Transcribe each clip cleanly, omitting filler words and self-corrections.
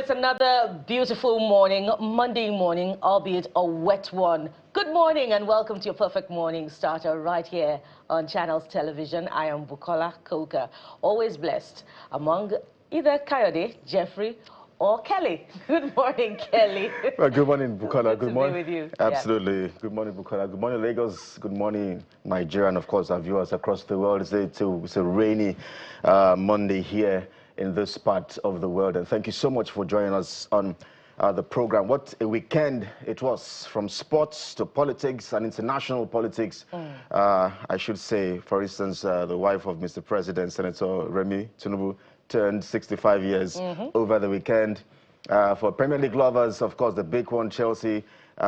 it's another beautiful morning, Monday morning, albeit a wet one. Good morning and welcome to your perfect morning starter right here on Channels Television. I am Bukola Koka, always blessed among either Kayode, Jeffrey, or Kelly. Good morning, Kelly. Well, good morning, Bukola. Good morning. Good to be with you. Absolutely. Yeah. Good morning, Bukola. Good morning, Lagos. Good morning, Nigeria, and of course our viewers across the world. It's a rainy Monday here in this part of the world, and thank you so much for joining us on the program. What a weekend it was, from sports to politics and international politics. I should say, for instance, the wife of Mr. President, Senator Remi Tinubu, turned 65 years over the weekend. For Premier League lovers, of course, the big one, Chelsea,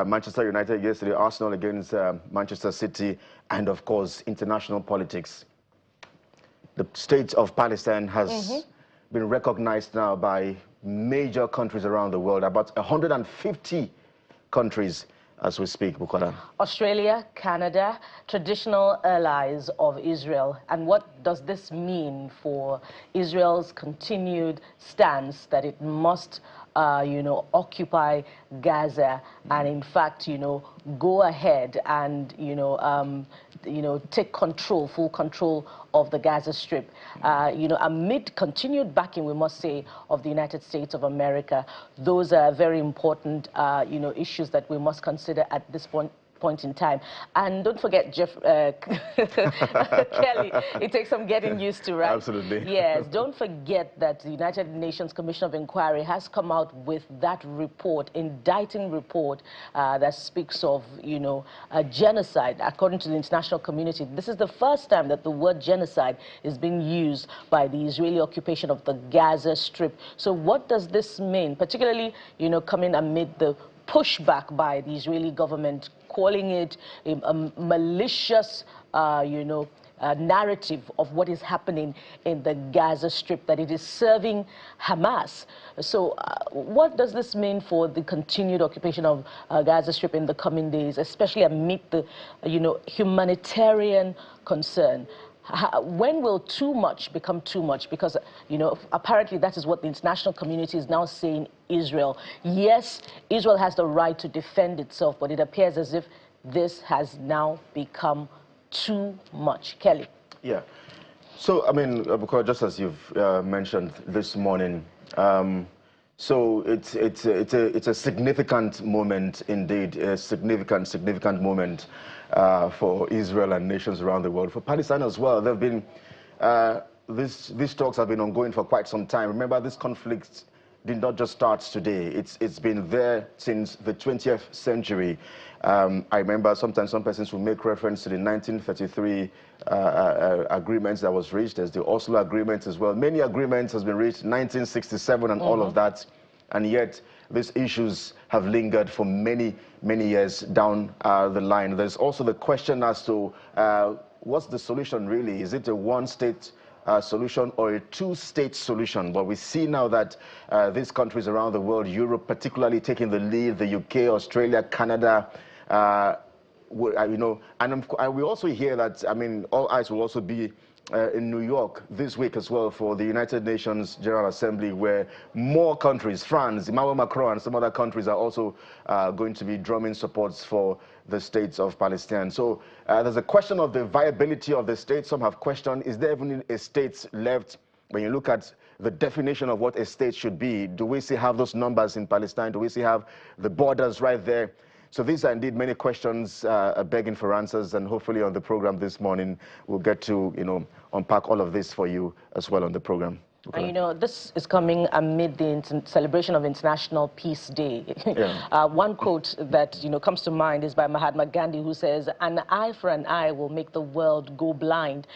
Manchester United yesterday, Arsenal against Manchester City, and of course, international politics. The state of Palestine has been recognized now by major countries around the world, about 150 countries as we speak, Bukola. Australia, Canada, traditional allies of Israel. And what does this mean for Israel's continued stance that it must, occupy Gaza and, in fact, go ahead and, take control, full control of the Gaza Strip, amid continued backing, we must say, of the United States of America. Those are very important, issues that we must consider at this point in time. And don't forget, Kelly, it takes some getting used to, right? Absolutely. Yes, don't forget that the United Nations Commission of Inquiry has come out with that report, indicting report that speaks of, a genocide, according to the international community. This is the first time that the word genocide is being used by the Israeli occupation of the Gaza Strip. So what does this mean, particularly, coming amid the pushback by the Israeli government, calling it a malicious, narrative of what is happening in the Gaza Strip, that it is serving Hamas. So what does this mean for the continued occupation of Gaza Strip in the coming days, especially amid the, humanitarian concern? When will too much become too much? Because, apparently that is what the international community is now saying Israel. Yes, Israel has the right to defend itself, but it appears as if this has now become too much. Kelly. Yeah. So, I mean, because just as you've mentioned this morning, so it's a significant moment indeed, a significant moment for Israel and nations around the world. For Palestine as well, there have been, these talks have been ongoing for quite some time. Remember, this conflict did not just start today. It's been there since the 20th century. I remember sometimes some persons will make reference to the 1933 agreements that was reached. There's the Oslo agreement as well. Many agreements has been reached, 1967 and all of that. And yet these issues have lingered for many, many years down the line. There's also the question as to what's the solution really? Is it a one-state solution or a two-state solution? But we see now that these countries around the world, Europe particularly taking the lead, the UK, Australia, Canada, and we also hear that, I mean, all eyes will also be in New York this week as well for the United Nations General Assembly, where more countries, France, Emmanuel Macron, and some other countries are also going to be drumming supports for the states of Palestine. So there's a question of the viability of the state. Some have questioned, is there even a state left? When you look at the definition of what a state should be, do we still have those numbers in Palestine? Do we still have the borders right there? So these are indeed many questions begging for answers, and hopefully on the program this morning, we'll get to, unpack all of this for you as well on the program. Okay. And this is coming amid the celebration of International Peace Day. Yeah. One quote that comes to mind is by Mahatma Gandhi, who says, "An eye for an eye will make the world go blind."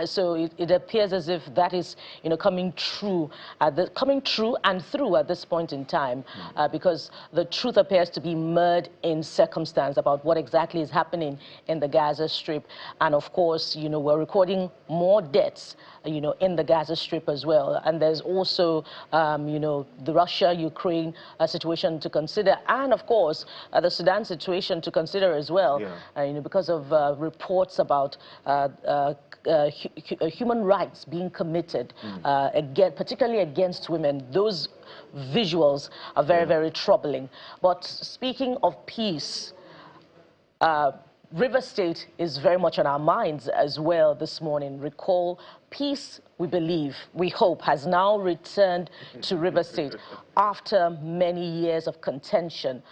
So it appears as if that is coming true and through at this point in time, because the truth appears to be mirrored in circumstance about what exactly is happening in the Gaza Strip. And of course, we're recording more deaths in the Gaza Strip as well. And there's also, the Russia-Ukraine situation to consider, and of course, the Sudan situation to consider as well. Yeah. Because of reports about human rights being committed, again, particularly against women. Those visuals are very, very troubling. But speaking of peace, River State is very much on our minds as well this morning. Recall, peace, we believe, we hope, has now returned to River State after many years of contention,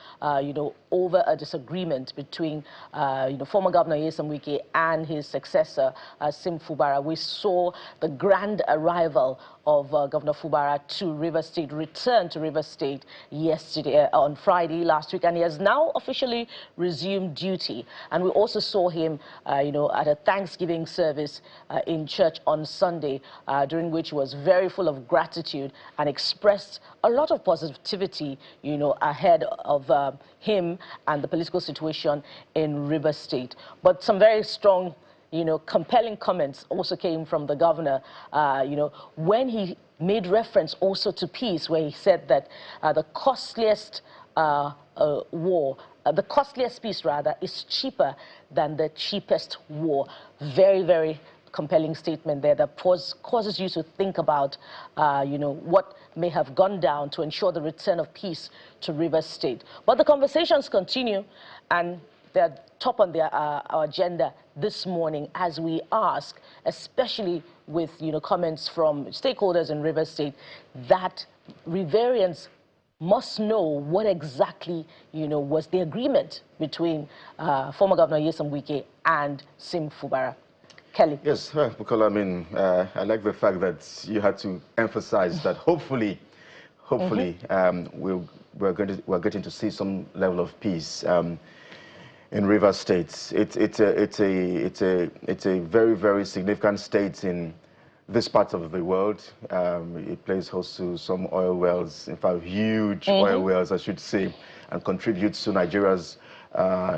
over a disagreement between, former Governor Nyesom Wike and his successor, Sim Fubara. We saw the grand arrival of Governor Fubara to River State, return to River State yesterday, on Friday last week, and he has now officially resumed duty. And we also saw him, at a Thanksgiving service in church on Sunday, during which he was very full of gratitude and expressed a lot of positivity, ahead of him and the political situation in River State. But some very strong, compelling comments also came from the governor, when he made reference also to peace, where he said that the costliest the costliest peace, rather, is cheaper than the cheapest war. Very, very compelling statement there that causes you to think about, what may have gone down to ensure the return of peace to River State. But the conversations continue, and they're top on our agenda this morning as we ask, especially with, comments from stakeholders in River State, that Riverians must know what exactly, was the agreement between former Governor Nyesom Wike and Sim Fubara. Kelly. Yes, because I like the fact that you had to emphasize that hopefully, we're getting to see some level of peace in River State. It's a very, very significant state in this part of the world. It plays host to some oil wells, in fact, huge oil wells, I should say, and contributes to Nigeria's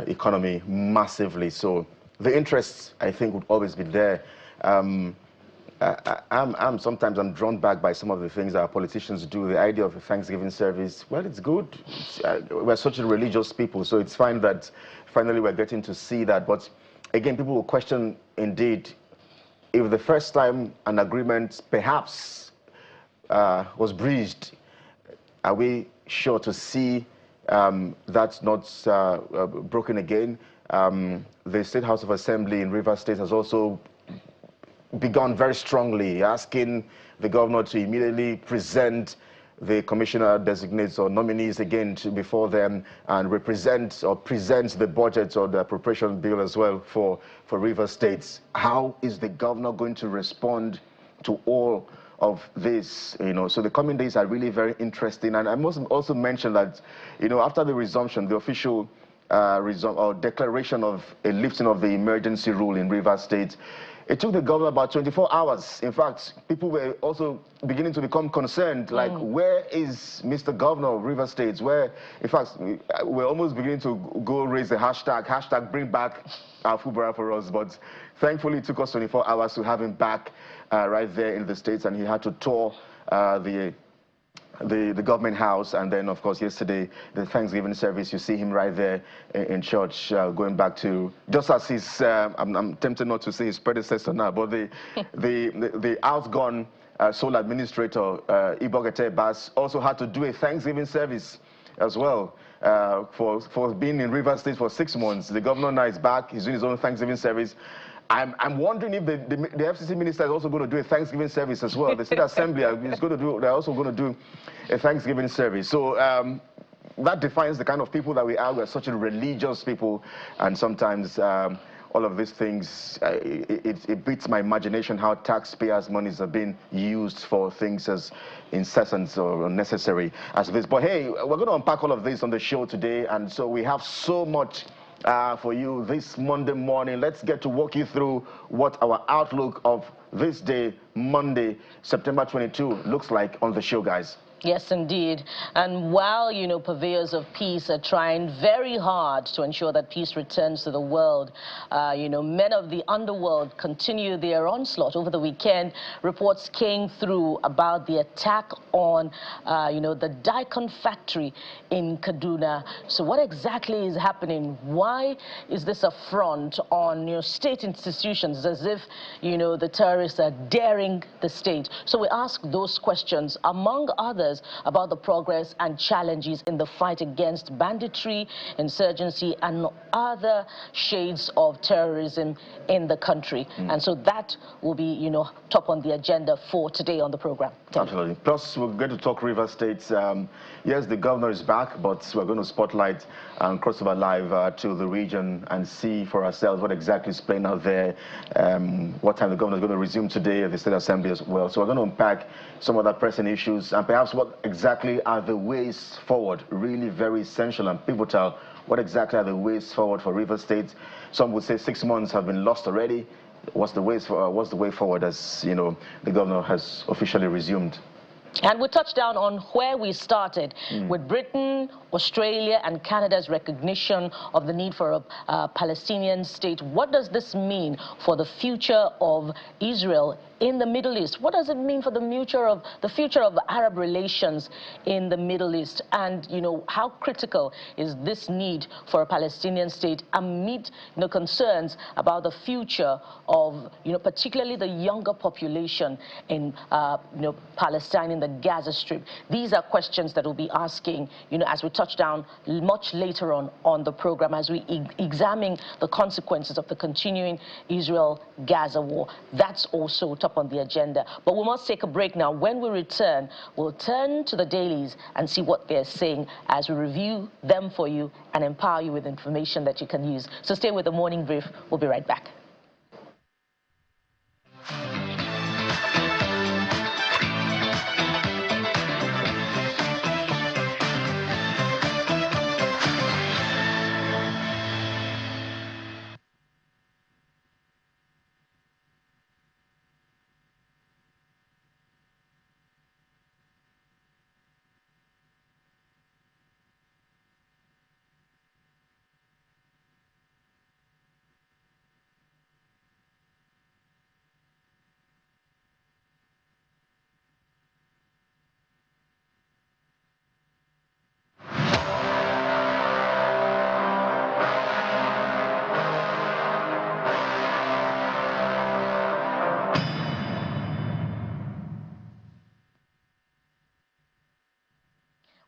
economy massively. So the interest, I think, would always be there. Sometimes I'm drawn back by some of the things our politicians do. The idea of a Thanksgiving service, well, it's good. We're such a religious people, so it's fine that finally we're getting to see that. But again, people will question, indeed, if the first time an agreement perhaps was breached, are we sure to see that's not broken again? The State House of Assembly in Rivers State has also begun very strongly, asking the governor to immediately present the commissioner designates or nominees again before them and present the budget or the appropriation bill as well for Rivers State. How is the governor going to respond to all of this? So the coming days are really very interesting. And I must also mention that, after the resumption, the official declaration of a lifting of the emergency rule in Rivers State, it took the governor about 24 hours. In fact, people were also beginning to become concerned, like, where is Mr. Governor of Rivers State? Where, in fact, we're almost beginning to go raise the hashtag bring back Fubara for us. But thankfully, it took us 24 hours to have him back right there in the States, and he had to tour the government house, and then, of course, yesterday, the Thanksgiving service, you see him right there in church, going back to, just as his, I'm tempted not to say his predecessor now, but the outgone sole administrator, Ibogete Bass, also had to do a Thanksgiving service as well for being in Rivers State for 6 months. The governor now is back, he's doing his own Thanksgiving service. I'm wondering if the FCC minister is also going to do a Thanksgiving service as well. The State Assembly is going to do, they're also going to do a Thanksgiving service. So that defines the kind of people that we are. We're such a religious people, and sometimes all of these things, it beats my imagination how taxpayers' monies are being used for things as incessant or unnecessary as this. But hey, we're going to unpack all of this on the show today, and so we have so much for you this Monday morning. Let's get to walk you through what our outlook of this day, Monday, September 22, looks like on the show, guys. Yes, indeed. And while, purveyors of peace are trying very hard to ensure that peace returns to the world, men of the underworld continue their onslaught. Over the weekend, reports came through about the attack on, the DICON factory in Kaduna. So what exactly is happening? Why is this a front on, state institutions, as if, the terrorists are daring the state? So we ask those questions, among others, us about the progress and challenges in the fight against banditry, insurgency, and other shades of terrorism in the country. And so that will be, top on the agenda for today on the program. Absolutely. Plus, we're going to talk River State. Yes, the governor is back, but we're going to spotlight and crossover live to the region and see for ourselves what exactly is playing out there, what time the governor is going to resume today at the State Assembly as well. So we're going to unpack some of the pressing issues and perhaps what exactly are the ways forward, really very essential and pivotal. What exactly are the ways forward for River State? Some would say 6 months have been lost already. What's the way forward as, the governor has officially resumed? And we touched down on where we started with Britain, Australia, and Canada's recognition of the need for a Palestinian state. What does this mean for the future of Israel in the Middle East? What does it mean for the future of Arab relations in the Middle East? And how critical is this need for a Palestinian state amid concerns about the future of particularly the younger population in Palestine, in the Gaza Strip? These are questions that we'll be asking as we touch down much later on the program, as we examine the consequences of the continuing Israel-Gaza war. That's also top on the agenda. But we must take a break now. When we return, we'll turn to the dailies and see what they're saying as we review them for you and empower you with information that you can use. So stay with the Morning Brief. We'll be right back.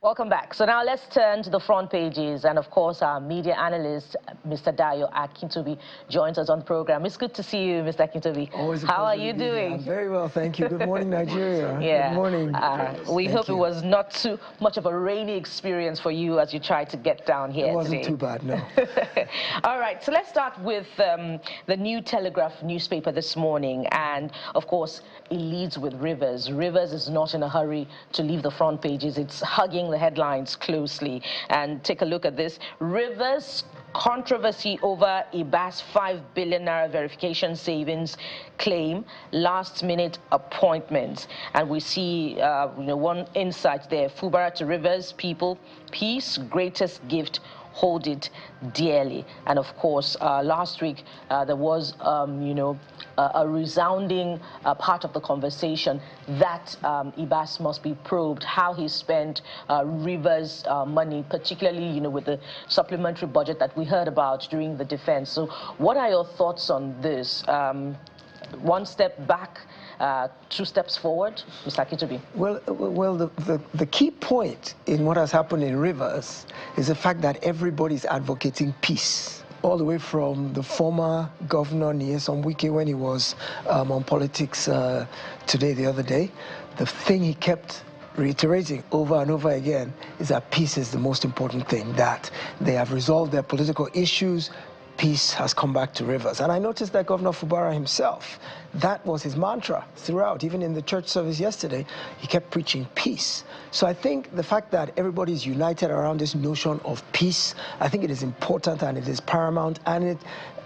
Welcome back. So now let's turn to the front pages. And of course, our media analyst, Mr. Dayo Akintobi, joins us on the program. It's good to see you, Mr. Akintobi. Always a How are pleasure you to be here. doing? I'm very well, thank you. Good morning, Nigeria. Yeah. Good morning. We Thank hope you. it was not too much of a rainy experience for you as you tried to get down here It wasn't today. too bad, no. All right, so let's start with the New Telegraph newspaper this morning. And of course, it leads with Rivers. Rivers is not in a hurry to leave the front pages. It's hugging the headlines closely. And take a look at this. Rivers controversy over IBA's 5 billion naira verification savings claim, last-minute appointments. And we see, one insight there. Fubara to Rivers, people, peace, greatest gift, hold it dearly. And of course, last week there was, a resounding part of the conversation that Ibas must be probed, how he spent Rivers' money, particularly, with the supplementary budget that we heard about during the defense. So what are your thoughts on this? One step back, 2 steps forward, Mr. Akintobi. Well, the key point in what has happened in Rivers is the fact that everybody's advocating peace, all the way from the former governor Nyesom Wike when he was on Politics Today the other day. The thing he kept reiterating over and over again is that peace is the most important thing, that they have resolved their political issues. Peace has come back to Rivers. And I noticed that Governor Fubara himself, that was his mantra throughout. Even in the church service yesterday, he kept preaching peace. So I think the fact that everybody's united around this notion of peace, I think it is important and it is paramount, and it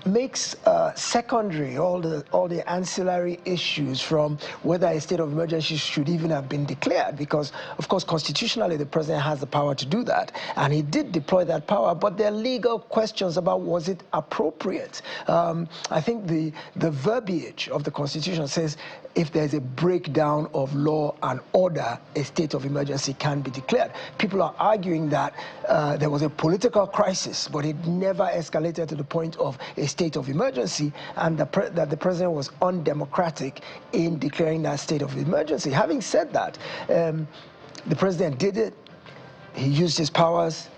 makes secondary all the ancillary issues, from whether a state of emergency should even have been declared, because of course constitutionally the president has the power to do that, and he did deploy that power, but there are legal questions about was it appropriate. I think the verbiage of the Constitution says if there's a breakdown of law and order, a state of emergency can be declared. People are arguing that there was a political crisis, but it never escalated to the point of a state of emergency, and that the president was undemocratic in declaring that state of emergency. Having said that, The president did it. He used his powers.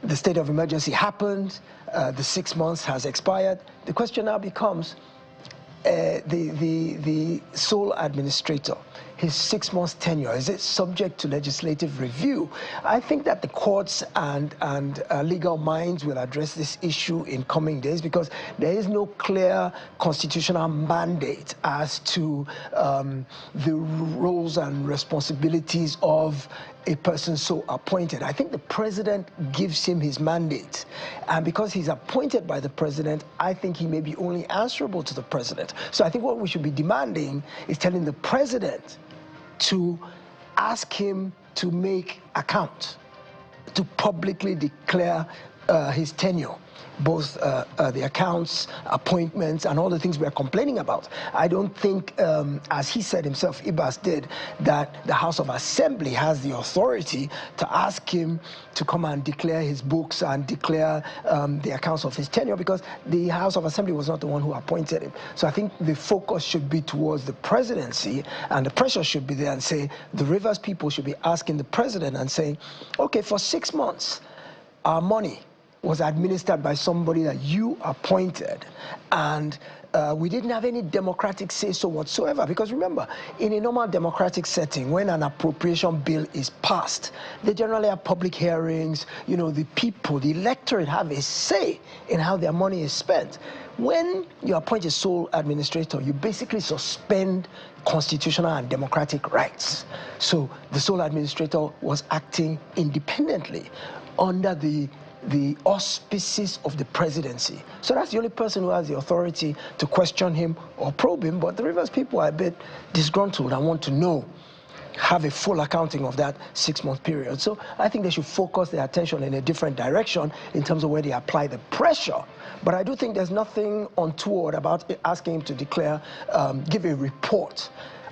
The state of emergency happened. The 6 months has expired. The question now becomes the sole administrator, his 6 months tenure, is it subject to legislative review? I think that the courts and legal minds will address this issue in coming days, because there is no clear constitutional mandate as to the roles and responsibilities of a person so appointed. I think the president gives him his mandate, and because he's appointed by the president, I think he may be only answerable to the president. So I think what we should be demanding is telling the president to ask him to make account, to publicly declare his tenure, both the accounts, appointments, and all the things we're complaining about. I don't think, as he said himself, Ibas did, that the House of Assembly has the authority to ask him to come and declare his books and declare the accounts of his tenure, because the House of Assembly was not the one who appointed him. So I think the focus should be towards the presidency, and the pressure should be there, and say the Rivers people should be asking the president and saying, okay, for 6 months, our money was administered by somebody that you appointed, and we didn't have any democratic say-so whatsoever. Because remember, in a normal democratic setting, when an appropriation bill is passed, they generally have public hearings. You know, the people, the electorate, have a say in how their money is spent. When you appoint a sole administrator, you basically suspend constitutional and democratic rights. So the sole administrator was acting independently under the auspices of the presidency. So that's the only person who has the authority to question him or probe him. But the Rivers people are a bit disgruntled and want to know, have a full accounting of that 6 month period. So I think they should focus their attention in a different direction in terms of where they apply the pressure. But I do think there's nothing untoward about asking him to declare, give a report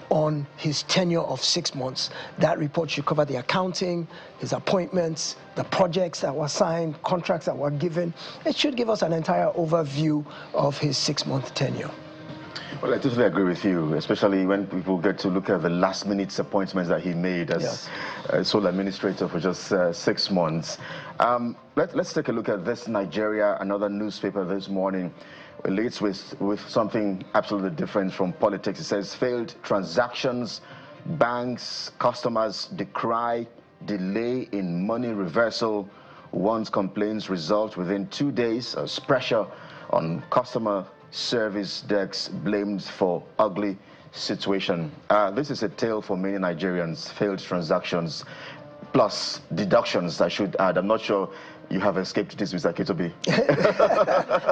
on his tenure of 6 months. That report should cover the accounting, his appointments, the projects that were signed, contracts that were given. It should give us an entire overview of his 6 month tenure. Well, I totally agree with you, especially when people get to look at the last-minute appointments that he made as sole administrator for just 6 months. Let's take a look at this. Nigeria, another newspaper this morning, relates with something absolutely different from politics. It says, failed transactions, banks, customers decry delay in money reversal. Once complaints resolved within 2 days, as pressure on customer service desks blamed for ugly situation. This is a tale for many Nigerians. Failed transactions plus deductions, I should add. I'm not sure you have escaped this, Mr. Kitobi.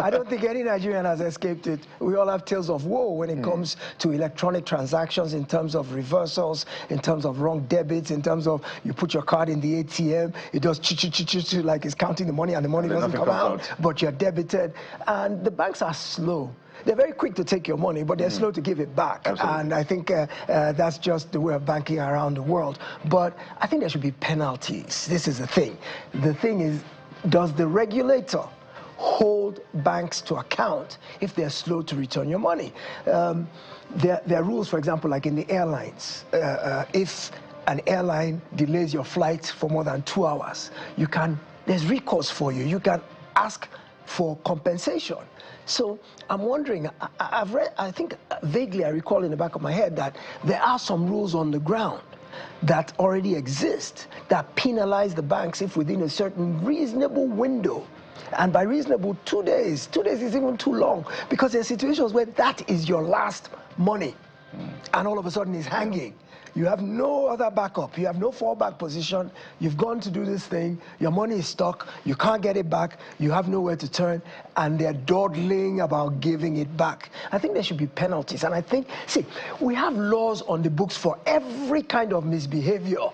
I don't think any Nigerian has escaped it. We all have tales of woe when it comes to electronic transactions, in terms of reversals, in terms of wrong debits, in terms of you put your card in the ATM, it does ch-ch-ch-ch, like it's counting the money, and the money doesn't come out, but you're debited. And the banks are slow. They're very quick to take your money, but they're slow to give it back. Absolutely. And I think that's just the way of banking around the world. But I think there should be penalties. This is the thing. The thing is, does the regulator hold banks to account if they're slow to return your money? There are rules, for example, like in the airlines. If an airline delays your flight for more than 2 hours, there's recourse for you. You can ask for compensation. So I'm wondering, I've read, I think vaguely I recall in the back of my head that there are some rules on the ground that already exist that penalize the banks if within a certain reasonable window. And by reasonable, 2 days. 2 days is even too long, because there are situations where that is your last money, and all of a sudden it's hanging. You have no other backup. You have no fallback position. You've gone to do this thing. Your money is stuck. You can't get it back. You have nowhere to turn. And they're dawdling about giving it back. I think there should be penalties. And I think, see, we have laws on the books for every kind of misbehavior.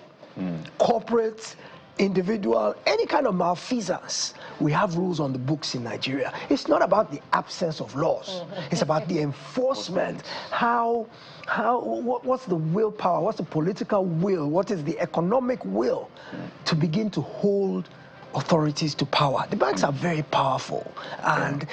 Corporate, individual, any kind of malfeasance. We have rules on the books in Nigeria. It's not about the absence of laws. It's about the enforcement. What's the willpower? What's the political will? What is the economic will to begin to hold authorities to power. The banks are very powerful, and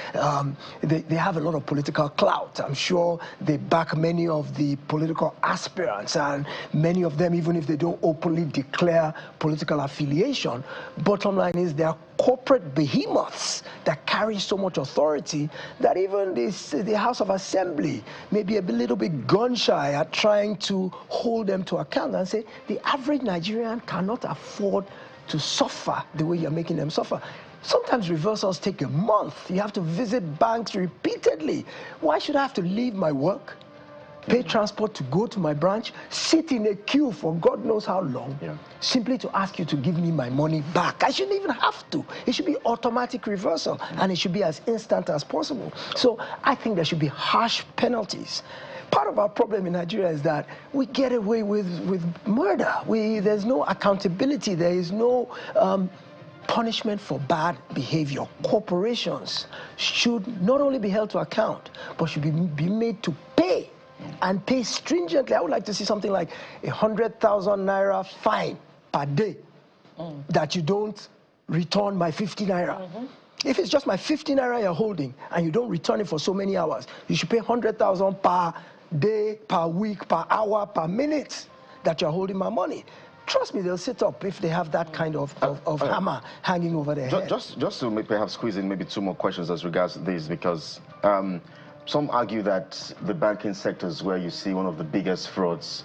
they have a lot of political clout. I'm sure they back many of the political aspirants, and many of them, even if they don't openly declare political affiliation, bottom line is they are corporate behemoths that carry so much authority that even the House of Assembly may be a little bit gun-shy at trying to hold them to account and say the average Nigerian cannot afford to suffer the way you're making them suffer. Sometimes reversals take a month. You have to visit banks repeatedly. Why should I have to leave my work, pay transport to go to my branch, sit in a queue for God knows how long, simply to ask you to give me my money back? I shouldn't even have to. It should be automatic reversal, and it should be as instant as possible. So I think there should be harsh penalties. Part of our problem in Nigeria is that we get away with murder. There's no accountability. There is no punishment for bad behavior. Corporations should not only be held to account, but should be made to pay, and pay stringently. I would like to see something like 100,000 naira fine per day that you don't return my 50 naira. If it's just my 50 naira you're holding and you don't return it for so many hours, you should pay 100,000 per day, per week, per hour, per minute that you're holding my money. Trust me, they'll sit up if they have that kind of hammer hanging over their head. Just to perhaps squeeze in maybe two more questions as regards this, because some argue that the banking sector is where you see one of the biggest frauds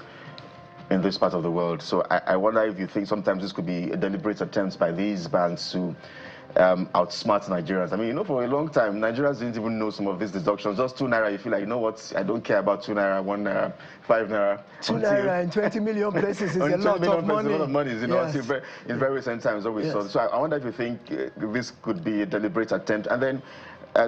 in this part of the world. So I wonder if you think sometimes this could be a deliberate attempt by these banks to outsmart Nigerians. I mean, you know, for a long time, Nigerians didn't even know some of these deductions. Just 2 naira, you feel like, you know what, I don't care about 2 naira, 1 naira, 5 naira. 2 naira in 20 million places is a lot of money. A lot of money, you know, in very recent times, what we saw. So I wonder if you think this could be a deliberate attempt. And then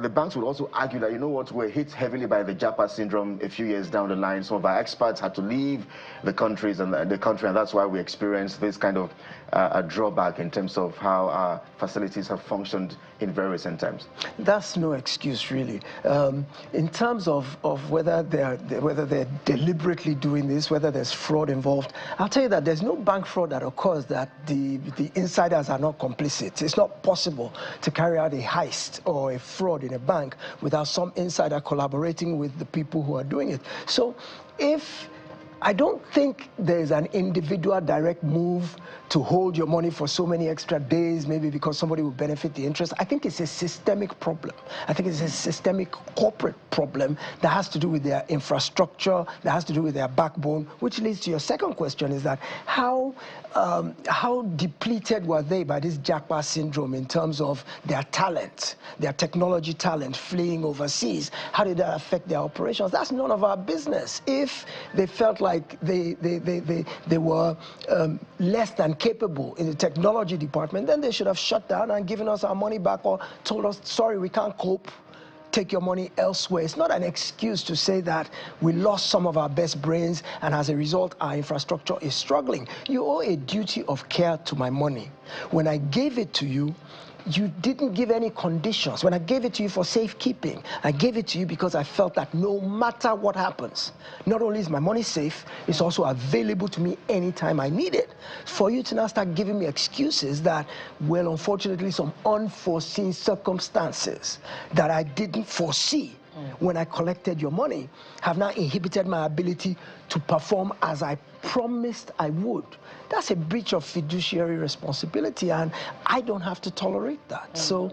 the banks would also argue that, you know what, we're hit heavily by the Japa syndrome a few years down the line. Some of our experts had to leave the country, and that's why we experienced this kind of a drawback in terms of how our facilities have functioned in very recent times. That's no excuse, really. In terms of whether they're deliberately doing this, whether there's fraud involved, I'll tell you that there's no bank fraud that occurs that the insiders are not complicit. It's not possible to carry out a heist or a fraud in a bank without some insider collaborating with the people who are doing it. So I don't think there's an individual direct move to hold your money for so many extra days, maybe because somebody will benefit the interest. I think it's a systemic problem. I think it's a systemic corporate problem that has to do with their infrastructure, that has to do with their backbone, which leads to your second question, is that how depleted were they by this Japa syndrome in terms of their talent, their technology talent fleeing overseas? How did that affect their operations? That's none of our business. If they felt like they were less than capable in the technology department, then they should have shut down and given us our money back, or told us, sorry, we can't cope, take your money elsewhere. It's not an excuse to say that we lost some of our best brains and as a result our infrastructure is struggling. You owe a duty of care to my money. When I gave it to you, you didn't give any conditions. When I gave it to you for safekeeping, I gave it to you because I felt that no matter what happens, not only is my money safe, it's also available to me anytime I need it. For you to now start giving me excuses that, well, unfortunately, some unforeseen circumstances that I didn't foresee when I collected your money have now inhibited my ability to perform as I promised I would. That's a breach of fiduciary responsibility, and I don't have to tolerate that. So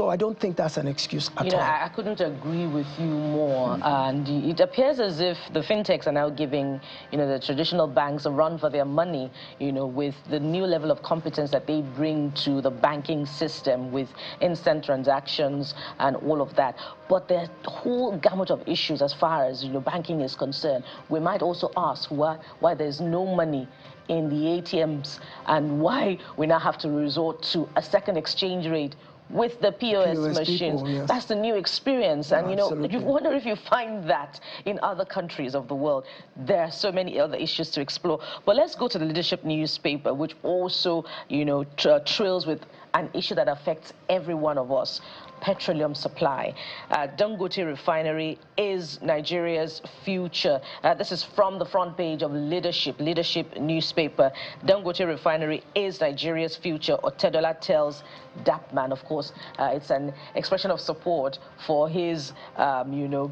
I don't think that's an excuse at all. I couldn't agree with you more. And it appears as if the fintechs are now giving, the traditional banks a run for their money, with the new level of competence that they bring to the banking system with instant transactions and all of that. But there's a whole gamut of issues as far as, banking is concerned. We might also ask why there's no money in the ATMs and why we now have to resort to a second exchange rate with the POS machines. People, yes. That's the new experience. And, you know, absolutely. you wonder if you find that in other countries of the world. There are so many other issues to explore. But let's go to the Leadership newspaper, which also, you know, trills with an issue that affects every one of us. Petroleum supply. Dangote refinery is Nigeria's future. This is from the front page of Leadership newspaper. Dangote refinery is Nigeria's future, Otedola tells Dapman. Of course, it's an expression of support for his, you know,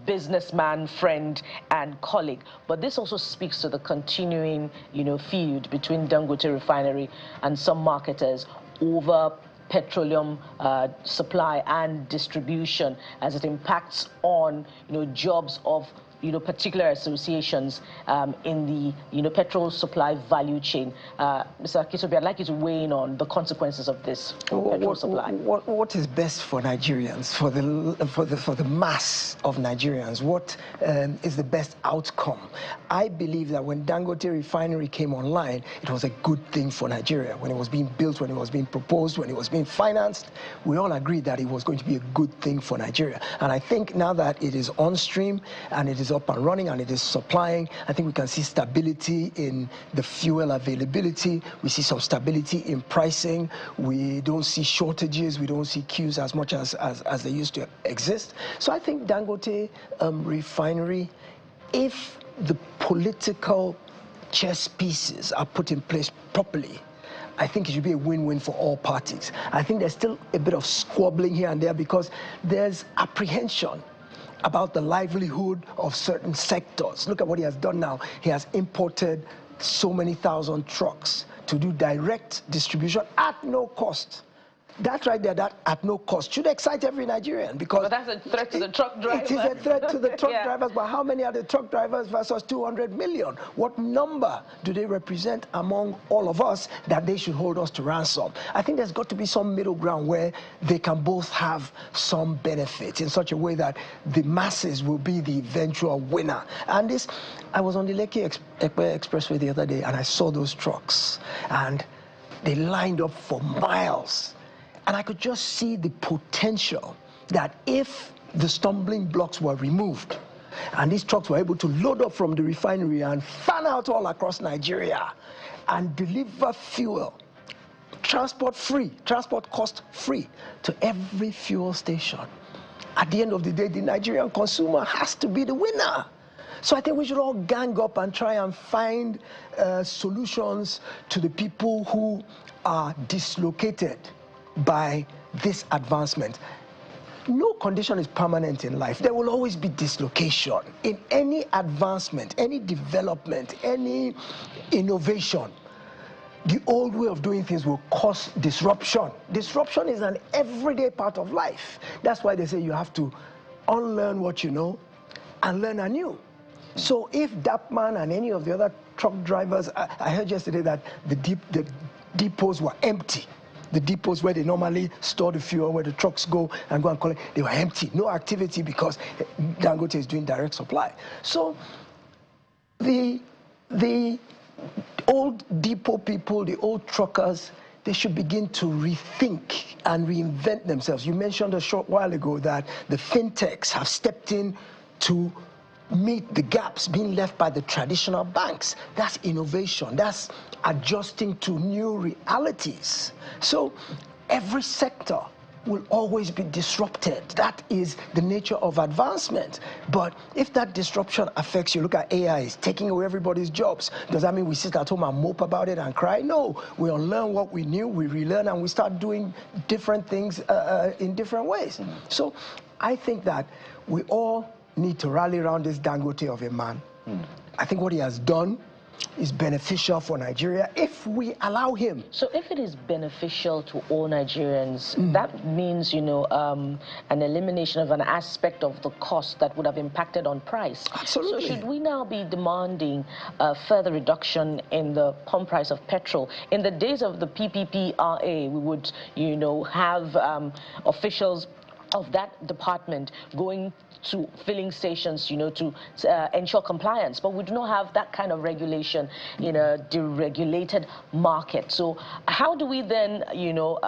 businessman, friend, and colleague. But this also speaks to the continuing, you know, feud between Dangote refinery and some marketers over petroleum supply and distribution, as it impacts on, you know, jobs of, you know, particular associations in the, you know, petrol supply value chain. Mr. Kitobi, I'd like you to weigh in on the consequences of this petrol supply. What is best for Nigerians, for the mass of Nigerians? What is the best outcome? I believe that when Dangote refinery came online, it was a good thing for Nigeria. When it was being built, when it was being proposed, when it was being financed, we all agreed that it was going to be a good thing for Nigeria. And I think now that it is on stream and it is up and running and it is supplying, I think we can see stability in the fuel availability. We see some stability in pricing. We don't see shortages. We don't see queues as much as they used to exist. So I think Dangote refinery, if the political chess pieces are put in place properly, I think it should be a win-win for all parties. I think there's still a bit of squabbling here and there because there's apprehension about the livelihood of certain sectors. Look at what he has done now. He has imported so many thousand trucks to do direct distribution at no cost. That right there, that at no cost, should excite every Nigerian because... But that's a threat to the truck drivers. It is a threat to the truck Yeah. drivers, but how many are the truck drivers versus 200 million? What number do they represent among all of us that they should hold us to ransom? I think there's got to be some middle ground where they can both have some benefits in such a way that the masses will be the eventual winner. And this, I was on the Lekki Expressway the other day and I saw those trucks and they lined up for miles. And I could just see the potential that if the stumbling blocks were removed and these trucks were able to load up from the refinery and fan out all across Nigeria and deliver fuel, transport free, transport cost free to every fuel station. At the end of the day, the Nigerian consumer has to be the winner. So I think we should all gang up and try and find solutions to the people who are dislocated by this advancement. No condition is permanent in life. There will always be dislocation. In any advancement, any development, any innovation, the old way of doing things will cause disruption. Disruption is an everyday part of life. That's why they say you have to unlearn what you know and learn anew. So if Dapman and any of the other truck drivers, I heard yesterday that the depots were empty. The depots where they normally store the fuel, where the trucks go and collect, they were empty. No activity because Dangote is doing direct supply. So the old depot people, the old truckers, they should begin to rethink and reinvent themselves. You mentioned a short while ago that the fintechs have stepped in to meet the gaps being left by the traditional banks. That's innovation. That's adjusting to new realities. So every sector will always be disrupted. That is the nature of advancement. But if that disruption affects you, look at AI, it's taking away everybody's jobs. Does that mean we sit at home and mope about it and cry? No, we unlearn what we knew, we relearn, and we start doing different things in different ways. So I think that we all need to rally around this Dangote of a man. I think what he has done is beneficial for Nigeria if we allow him. So if it is beneficial to all Nigerians, that means, you know, an elimination of an aspect of the cost that would have impacted on price. Absolutely. So should we now be demanding a further reduction in the pump price of petrol? In the days of the PPPRA, we would, you know, have officials of that department going to filling stations, you know, to ensure compliance. But we do not have that kind of regulation in a deregulated market. So how do we then, you know,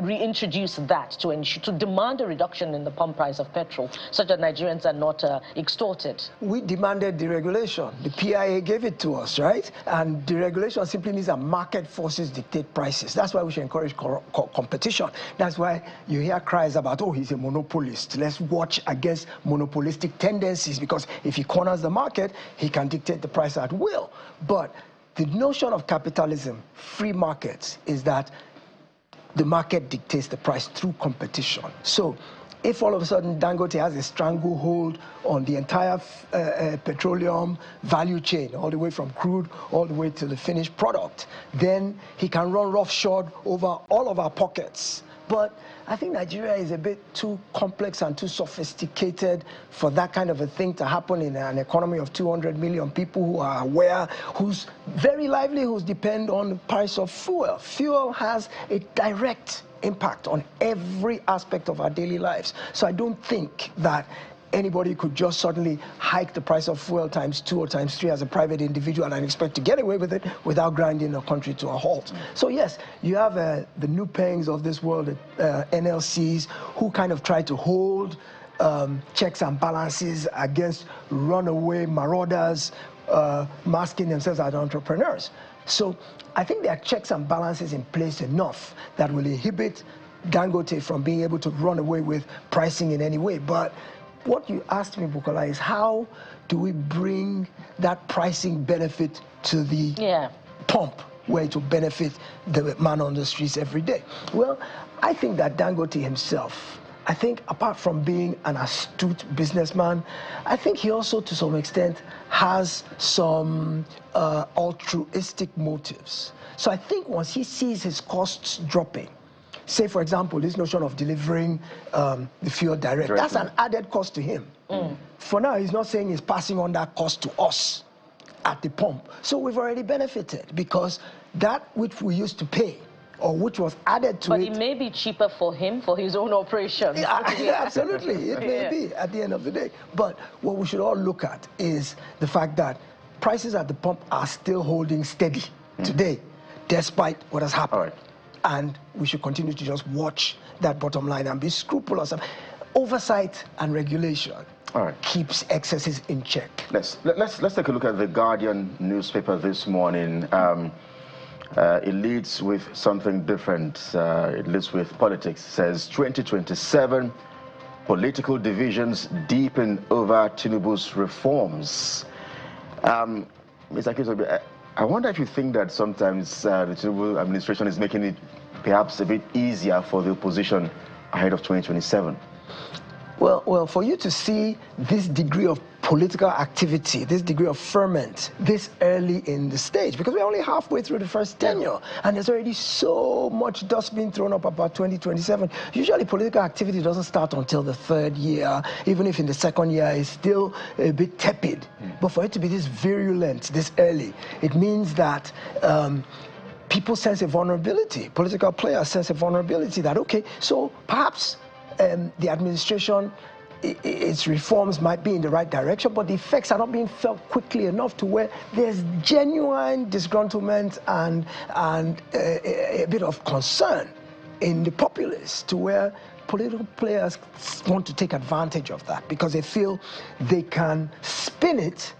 reintroduce that to ensure, to demand a reduction in the pump price of petrol, such that Nigerians are not extorted? We demanded deregulation. The PIA gave it to us, right? And deregulation simply means that market forces dictate prices. That's why we should encourage competition. That's why you hear cries about, oh, he's a monopolist. Let's watch against monopolistic tendencies, because if he corners the market, he can dictate the price at will. But the notion of capitalism, free markets, is that the market dictates the price through competition. So if all of a sudden Dangote has a stranglehold on the entire petroleum value chain, all the way from crude all the way to the finished product, then he can run roughshod over all of our pockets. But I think Nigeria is a bit too complex and too sophisticated for that kind of a thing to happen in an economy of 200 million people who are aware, whose very livelihoods depend on the price of fuel. Fuel has a direct impact on every aspect of our daily lives. So I don't think that anybody could just suddenly hike the price of fuel ×2 or ×3 as a private individual and expect to get away with it without grinding a country to a halt. So yes, you have the new pangs of this world, NLCs, who kind of try to hold checks and balances against runaway marauders masking themselves as entrepreneurs. So I think there are checks and balances in place enough that will inhibit Dangote from being able to run away with pricing in any way. But what you asked me, Bukola, is how do we bring that pricing benefit to the pump, where it will benefit the man on the streets every day? Well, I think that Dangote himself, I think apart from being an astute businessman, I think he also to some extent has some altruistic motives. So I think once he sees his costs dropping, say, for example, this notion of delivering the fuel direct, that's an added cost to him. For now, he's not saying he's passing on that cost to us at the pump. So we've already benefited, because that which we used to pay, or which was added to it. But it may be cheaper for him, for his own operation. Yeah, absolutely, it may be at the end of the day. But what we should all look at is the fact that prices at the pump are still holding steady today, despite what has happened. And we should continue to just watch that bottom line and be scrupulous. Oversight and regulation keeps excesses in check. Let's take a look at the Guardian newspaper this morning. It leads with something different. It leads with politics. It says 2027 political divisions deepen over Tinubu's reforms. Mr. Kisobe, I wonder if you think that sometimes the Tinubu administration is making it perhaps a bit easier for the opposition ahead of 2027. Well, for you to see this degree of political activity, this degree of ferment, this early in the stage, because we're only halfway through the first tenure, and there's already so much dust being thrown up about 2027. Usually political activity doesn't start until the third year, even if in the second year it's still a bit tepid. But for it to be this virulent, this early, it means that people sense a vulnerability, political players sense a vulnerability that, okay, so perhaps the administration, its reforms might be in the right direction, but the effects are not being felt quickly enough to where there's genuine disgruntlement and a bit of concern in the populace, to where political players want to take advantage of that because they feel they can spin it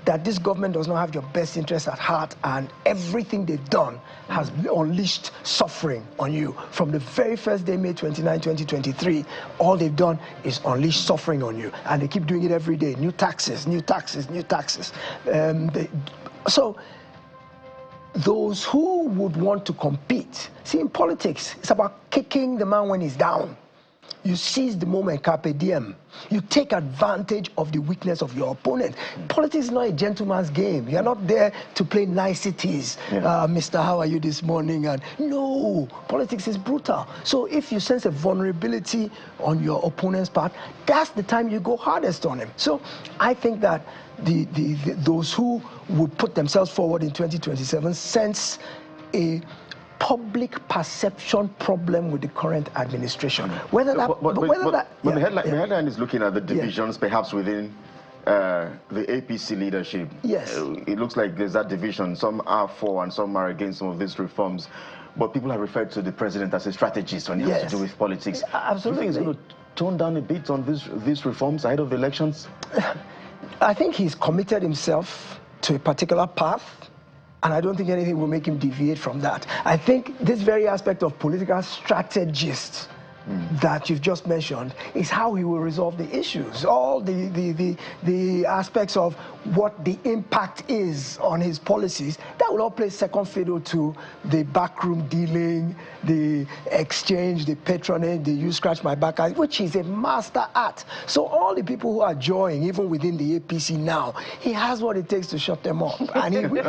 that this government does not have your best interests at heart, and everything they've done has unleashed suffering on you. From the very first day, May 29, 2023, all they've done is unleash suffering on you, and they keep doing it every day. New taxes, new taxes, new taxes. So those who would want to compete, see, in politics, it's about kicking the man when he's down. You seize the moment, carpe diem. You take advantage of the weakness of your opponent. Politics is not a gentleman's game. You're not there to play niceties. Mr. How are you this morning? And no, politics is brutal. So if you sense a vulnerability on your opponent's part, that's the time you go hardest on him. So I think that those who would put themselves forward in 2027 sense a public perception problem with the current administration. The headline is looking at the divisions, perhaps within the APC leadership. Yes. It looks like there's that division. Some are for and some are against some of these reforms. But people have referred to the president as a strategist when it has to do with politics. Absolutely. Do you think he's going to tone down a bit on these reforms ahead of the elections? I think he's committed himself to a particular path, and I don't think anything will make him deviate from that. I think this very aspect of political strategist that you've just mentioned is how he will resolve the issues. All the aspects of what the impact is on his policies, that will all play second fiddle to the backroom dealing, the exchange, the patronage, the you scratch my back, which he's a master at. So all the people who are joining, even within the APC now, he has what it takes to shut them up. And he will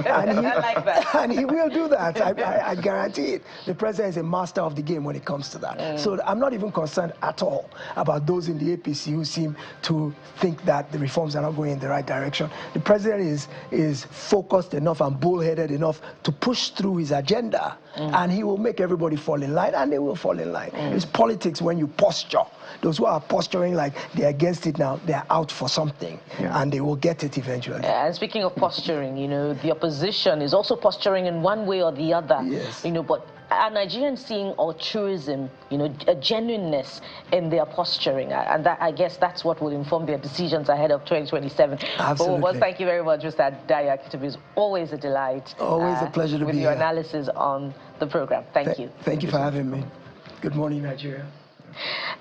do that. I guarantee it. The president is a master of the game when it comes to that. So I'm not even concerned at all about those in the APC who seem to think that the reforms are not going in the right direction. The president is focused enough and bullheaded enough to push through his agenda, and he will make everybody fall in line, and they will fall in line. It's politics when you posture. Those who are posturing like they're against it now, they're out for something, and they will get it eventually. And speaking of posturing, you know, the opposition is also posturing in one way or the other. Yes. You know, but are Nigerians seeing altruism, you know, a genuineness in their posturing? And that, I guess that's what will inform their decisions ahead of 2027. Absolutely. But thank you very much, Mr. Dayak. It was always a delight. Always a pleasure to be here. With your analysis on the program. Thank you. Thank you for having me. Good morning, Nigeria.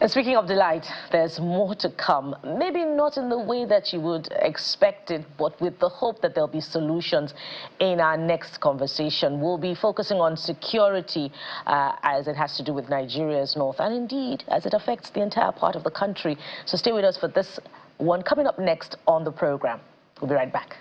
And speaking of delight, there's more to come. Maybe not in the way that you would expect it, but with the hope that there'll be solutions in our next conversation. We'll be focusing on security as it has to do with Nigeria's north, and indeed as it affects the entire part of the country. So stay with us for this one coming up next on the program. We'll be right back.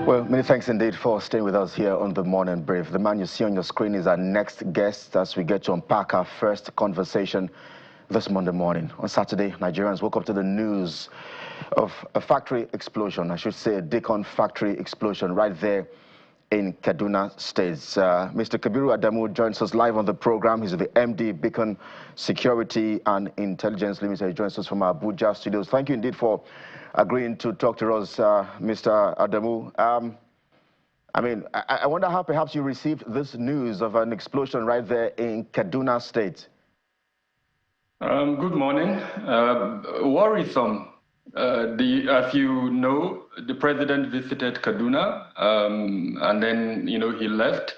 Well, many thanks indeed for staying with us here on the Morning Brief. The man you see on your screen is our next guest as we get to unpack our first conversation this Monday morning. On Saturday, Nigerians woke up to the news of a factory explosion, I should say a DICON factory explosion right there in Kaduna State. Mr. Kabiru Adamu joins us live on the program. He's the MD, DICON Security and Intelligence Limited. He joins us from our Abuja studios. Thank you indeed for agreeing to talk to us, Mr. Adamu. I wonder how perhaps you received this news of an explosion right there in Kaduna State. Good morning. Worrisome. As you know, the president visited Kaduna, and then he left,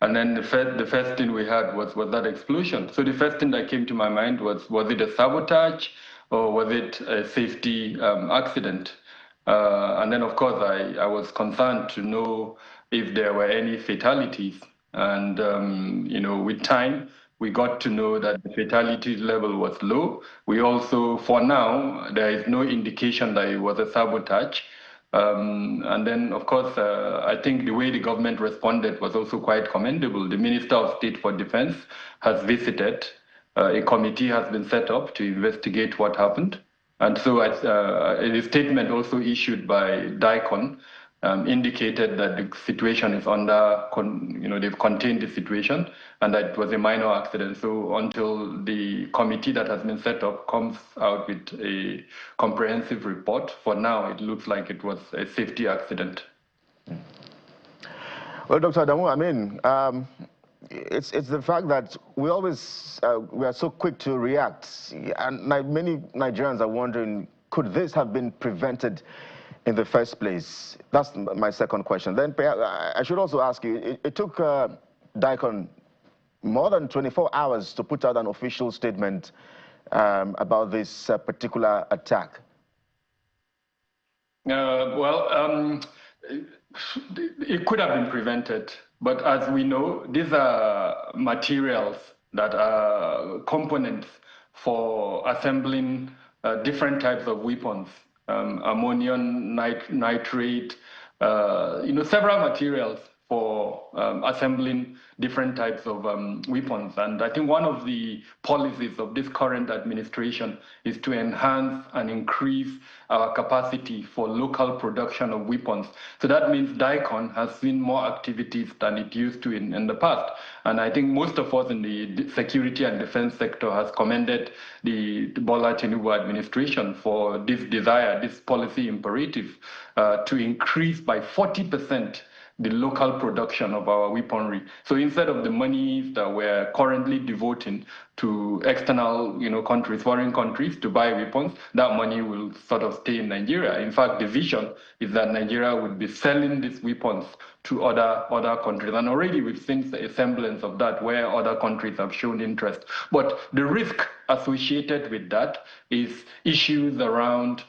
and then the first thing we had was that explosion. So the first thing that came to my mind was it a sabotage or was it a safety accident? And then of course I was concerned to know if there were any fatalities, and with time we got to know that the fatality level was low. We also, for now, there is no indication that it was a sabotage. And then, of course, I think the way the government responded was also quite commendable. The Minister of State for Defense has visited. A committee has been set up to investigate what happened. And so a statement also issued by DICON indicated that the situation is under, they've contained the situation and that it was a minor accident. So until the committee that has been set up comes out with a comprehensive report, for now it looks like it was a safety accident. Well, Dr. Adamu, I mean, it's the fact that we always we are so quick to react, and many Nigerians are wondering, could this have been prevented in the first place? That's my second question. Then I should also ask you, it took DICON more than 24 hours to put out an official statement about this particular attack. It could have been prevented, but as we know, these are materials that are components for assembling different types of weapons, ammonium nitrate, several materials for assembling different types of weapons. And I think one of the policies of this current administration is to enhance and increase our capacity for local production of weapons. So that means DICON has seen more activities than it used to in the past. And I think most of us in the security and defense sector has commended the Bola Tinubu administration for this desire, this policy imperative to increase by 40% the local production of our weaponry. So instead of the money that we're currently devoting to external, countries, foreign countries to buy weapons, that money will sort of stay in Nigeria. In fact, the vision is that Nigeria would be selling these weapons to other countries. And already we've seen a semblance of that where other countries have shown interest. But the risk associated with that is issues around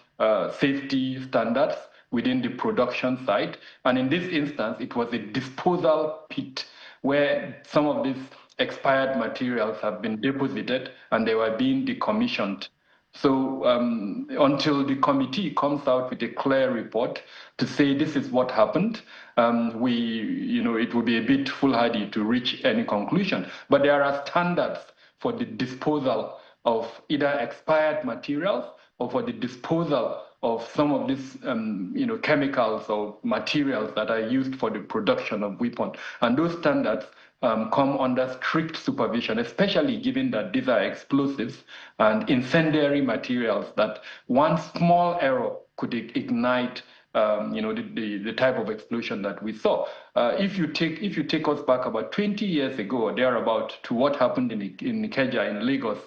safety standards within the production site. And in this instance, it was a disposal pit where some of these expired materials have been deposited and they were being decommissioned. So until the committee comes out with a clear report to say this is what happened, it would be a bit foolhardy to reach any conclusion. But there are standards for the disposal of either expired materials or for the disposal of some of these chemicals or materials that are used for the production of weapons. And those standards come under strict supervision, especially given that these are explosives and incendiary materials that one small error could ignite the type of explosion that we saw. If you take us back about 20 years ago or thereabout to what happened in Ikeja in Lagos,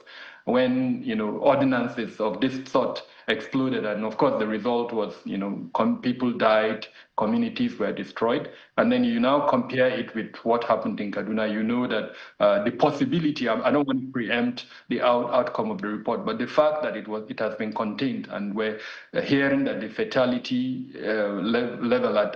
when ordinances of this sort exploded, and of course the result was people died, communities were destroyed, and then you now compare it with what happened in Kaduna, you know that the possibility, I don't want to preempt the outcome of the report, but the fact that it has been contained, and we're hearing that the fatality level as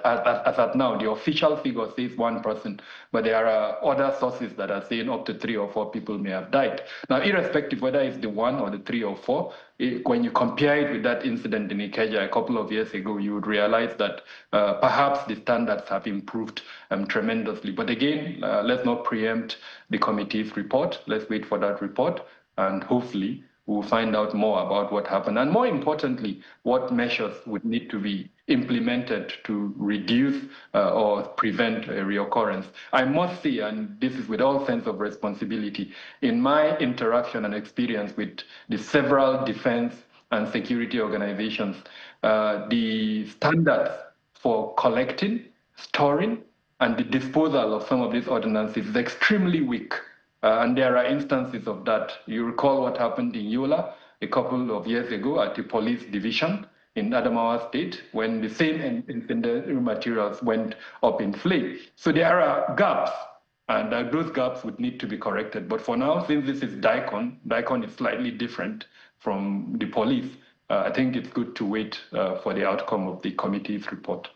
at now, the official figure says 1 person, but there are other sources that are saying up to 3 or 4 people may have died. Now, irrespective whether it's the 1 or the 3 or 4, when you compare it with that incident in Ikeja a couple of years ago, you would realize that perhaps the standards have improved tremendously. But again, let's not preempt the committee's report. Let's wait for that report, and hopefully we'll find out more about what happened. And more importantly, what measures would need to be implemented to reduce or prevent a reoccurrence. I must say, and this is with all sense of responsibility, in my interaction and experience with the several defense and security organizations, the standards for collecting, storing, and the disposal of some of these ordinances is extremely weak. And there are instances of that. You recall what happened in Yola a couple of years ago at the police division in Adamawa State when the same incendiary materials went up in flame. So there are gaps, and those gaps would need to be corrected. But for now, since this is DICON is slightly different from the police. I think it's good to wait for the outcome of the committee's report.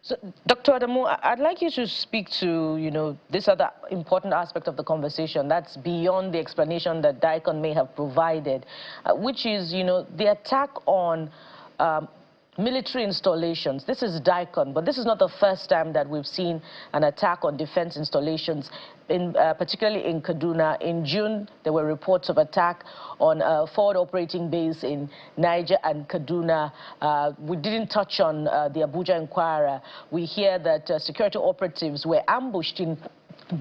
So, Dr. Adamu, I'd like you to speak to, this other important aspect of the conversation that's beyond the explanation that DICON may have provided, which is, the attack on military installations. This is DICON, but this is not the first time that we've seen an attack on defense installations, particularly in Kaduna. In June, there were reports of attack on a forward operating base in Niger and Kaduna. We didn't touch on the Abuja Inquirer. We hear that security operatives were ambushed in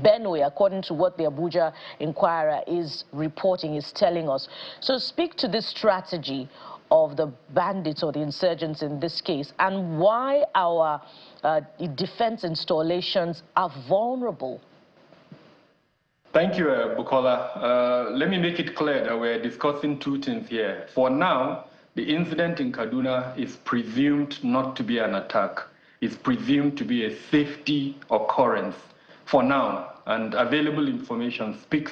Benue, according to what the Abuja Inquirer is reporting, is telling us. So speak to this strategy of the bandits or the insurgents in this case, and why our defense installations are vulnerable. Thank you, Bukola. Let me make it clear that we're discussing two things here. For now, the incident in Kaduna is presumed not to be an attack. It's presumed to be a safety occurrence for now, and available information speaks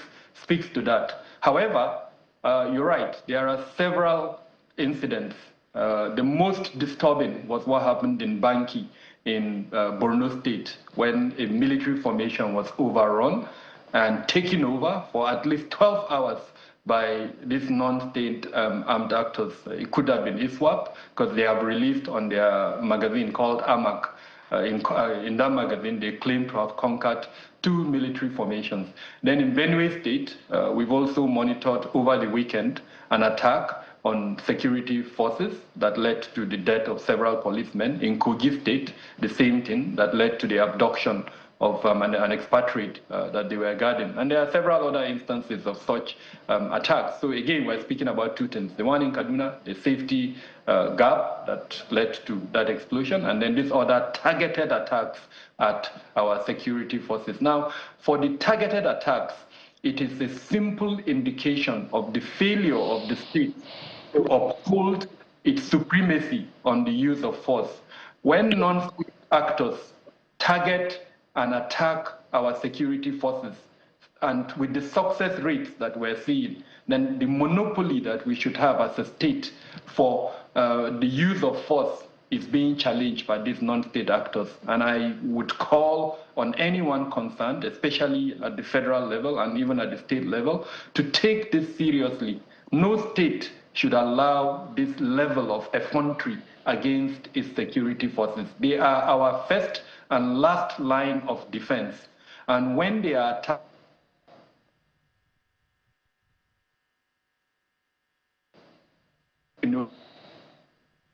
to that. However, you're right, there are several incidents. The most disturbing was what happened in Banki in Borno State, when a military formation was overrun and taken over for at least 12 hours by these non-state armed actors. It could have been ISWAP, because they have released on their magazine called AMAC. In that magazine, they claim to have conquered 2 military formations. Then in Benue State, we've also monitored over the weekend an attack on security forces that led to the death of several policemen. In Kogi State, the same thing that led to the abduction of an expatriate that they were guarding. And there are several other instances of such attacks. So again, we're speaking about two things. The one in Kaduna, the safety gap that led to that explosion, and then these other targeted attacks at our security forces. Now, for the targeted attacks, it is a simple indication of the failure of the state to uphold its supremacy on the use of force. When non-state actors target and attack our security forces, and with the success rates that we're seeing, then the monopoly that we should have as a state for the use of force is being challenged by these non-state actors. And I would call on anyone concerned, especially at the federal level and even at the state level, to take this seriously. No state should allow this level of effrontery against its security forces. They are our first and last line of defense. And when they are attacked,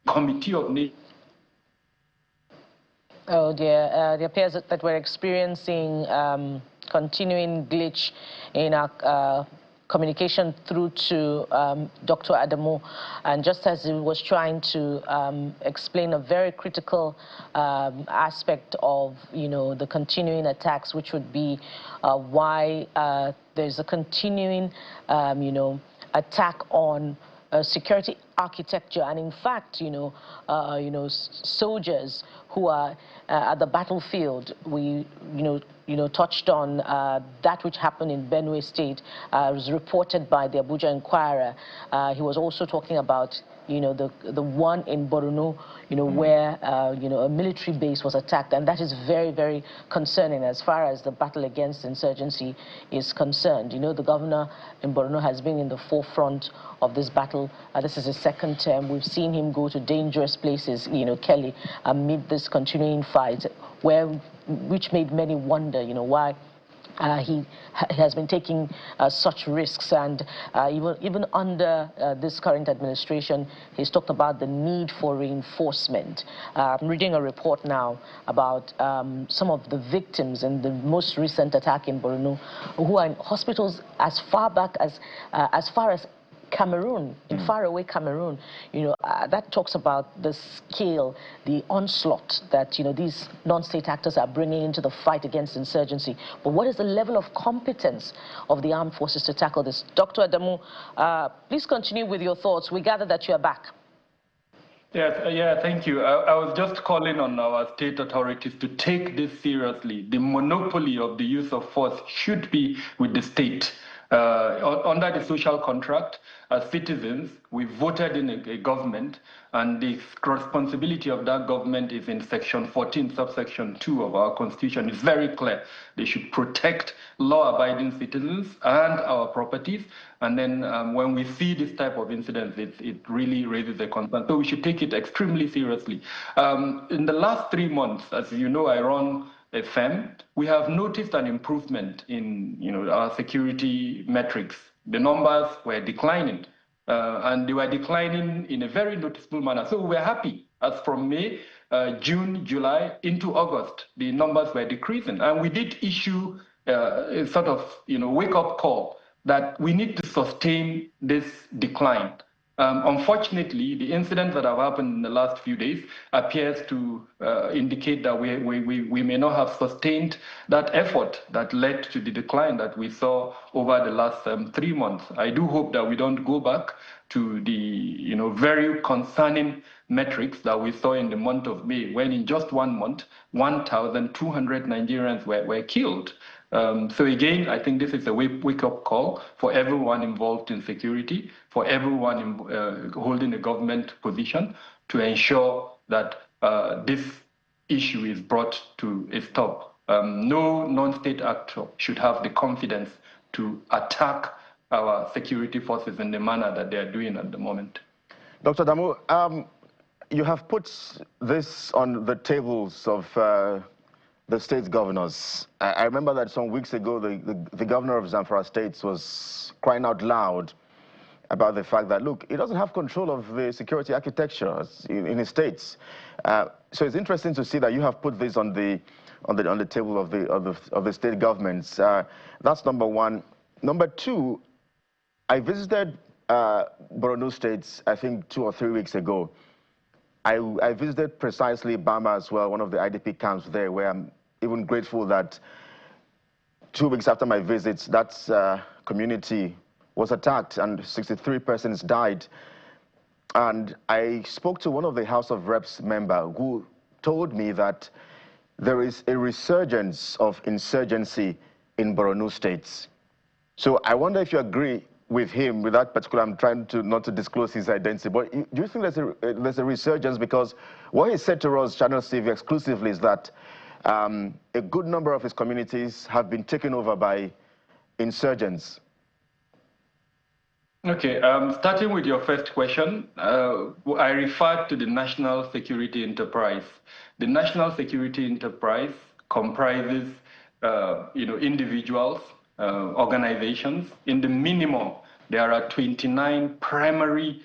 Committee of Nations. Oh dear, it appears that we're experiencing continuing glitch in our communication through to Dr. Adamu, and just as he was trying to explain a very critical aspect of, the continuing attacks, which would be why there's a continuing, attack on security architecture, and in fact, soldiers who are at the battlefield. We, touched on that which happened in Benue State. Was reported by the Abuja Inquirer. He was also talking about, the one in Borno, where, a military base was attacked, and that is very, very concerning as far as the battle against insurgency is concerned. The governor in Borno has been in the forefront of this battle. This is his second term. We've seen him go to dangerous places, Kelly, amid this continuing fight, which made many wonder, why he has been taking such risks. And even under this current administration, he's talked about the need for reinforcement. I'm reading a report now about some of the victims in the most recent attack in Borno, who are in hospitals as far as Cameroon, in faraway Cameroon. That talks about the scale, the onslaught that, these non-state actors are bringing into the fight against insurgency. But what is the level of competence of the armed forces to tackle this? Dr. Adamu, please continue with your thoughts. We gather that you are back. Yes, thank you. I was just calling on our state authorities to take this seriously. The monopoly of the use of force should be with the state. Under the social contract, as citizens, we voted in a government, and the responsibility of that government is in Section 14, subsection 2 of our Constitution. It's very clear. They should protect law-abiding citizens and our properties. And then when we see this type of incidents, it really raises a concern. So we should take it extremely seriously. In the last 3 months, as you know, I run a firm, we have noticed an improvement in our security metrics. The numbers were declining, and they were declining in a very noticeable manner. So we were happy. As from May, June, July, into August, the numbers were decreasing. And we did issue a sort of wake-up call that we need to sustain this decline. Unfortunately, the incidents that have happened in the last few days appears to indicate that we may not have sustained that effort that led to the decline that we saw over the last 3 months. I do hope that we don't go back to the very concerning metrics that we saw in the month of May, when in just 1 month, 1,200 Nigerians were killed. So again, I think this is a wake-up call for everyone involved in security, for everyone holding a government position, to ensure that this issue is brought to a stop. No non-state actor should have the confidence to attack our security forces in the manner that they are doing at the moment. Dr. Damu, you have put this on the tables of the state governors. I remember that some weeks ago, the governor of Zamfara State was crying out loud about the fact that, look, he doesn't have control of the security architecture in his states. So it's interesting to see that you have put this on the table of the state governments. That's number one. Number two, I visited Borno State, I think 2 or 3 weeks ago. I visited precisely Bama as well, one of the IDP camps there, where I'm even grateful that 2 weeks after my visits, that community was attacked and 63 persons died. And I spoke to one of the House of Reps member who told me that there is a resurgence of insurgency in Borno State. So I wonder if you agree with him, with that particular, I'm trying to not to disclose his identity, but do you think there's a resurgence? Because what he said to us, Channel CV exclusively, is that a good number of his communities have been taken over by insurgents. Okay, starting with your first question, I referred to the National Security Enterprise. The National Security Enterprise comprises, individuals, organizations. In the minimum, there are 29 primary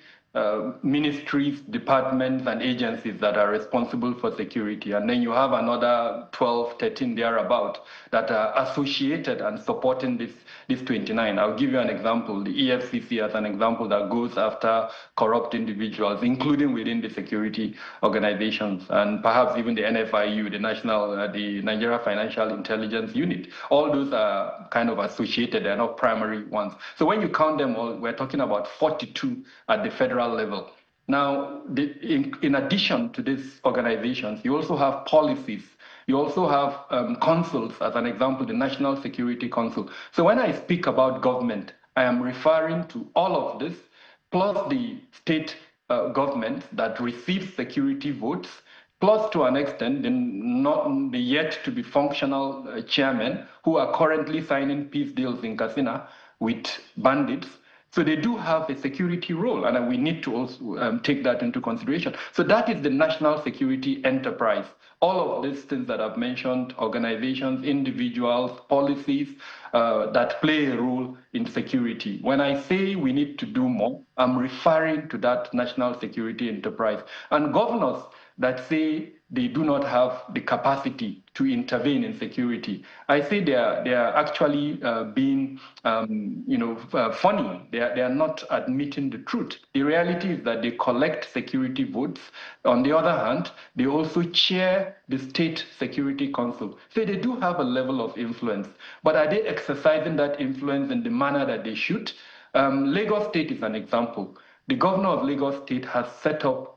ministries, departments, and agencies that are responsible for security. And then you have another 12, 13 thereabout that are associated and supporting this 29. I'll give you an example. The EFCC as an example that goes after corrupt individuals, including within the security organizations, and perhaps even the NFIU, the Nigeria Financial Intelligence Unit. All those are kind of associated, they're not primary ones. So when you count them all, we're talking about 42 at the federal level. Now, in addition to these organizations, you also have policies. You also have councils, as an example, the National Security Council. So when I speak about government, I am referring to all of this, plus the state government that receives security votes, plus to an extent the yet to be functional chairmen who are currently signing peace deals in Katsina with bandits. So they do have a security role, and we need to also take that into consideration. So that is the national security enterprise. All of these things that I've mentioned, organizations, individuals, policies that play a role in security. When I say we need to do more, I'm referring to that national security enterprise. And governors that say they do not have the capacity to intervene in security, I say they are actually being, funny. They are not admitting the truth. The reality is that they collect security votes. On the other hand, they also chair the State Security Council. So they do have a level of influence. But are they exercising that influence in the manner that they should? Lagos State is an example. The governor of Lagos State has set up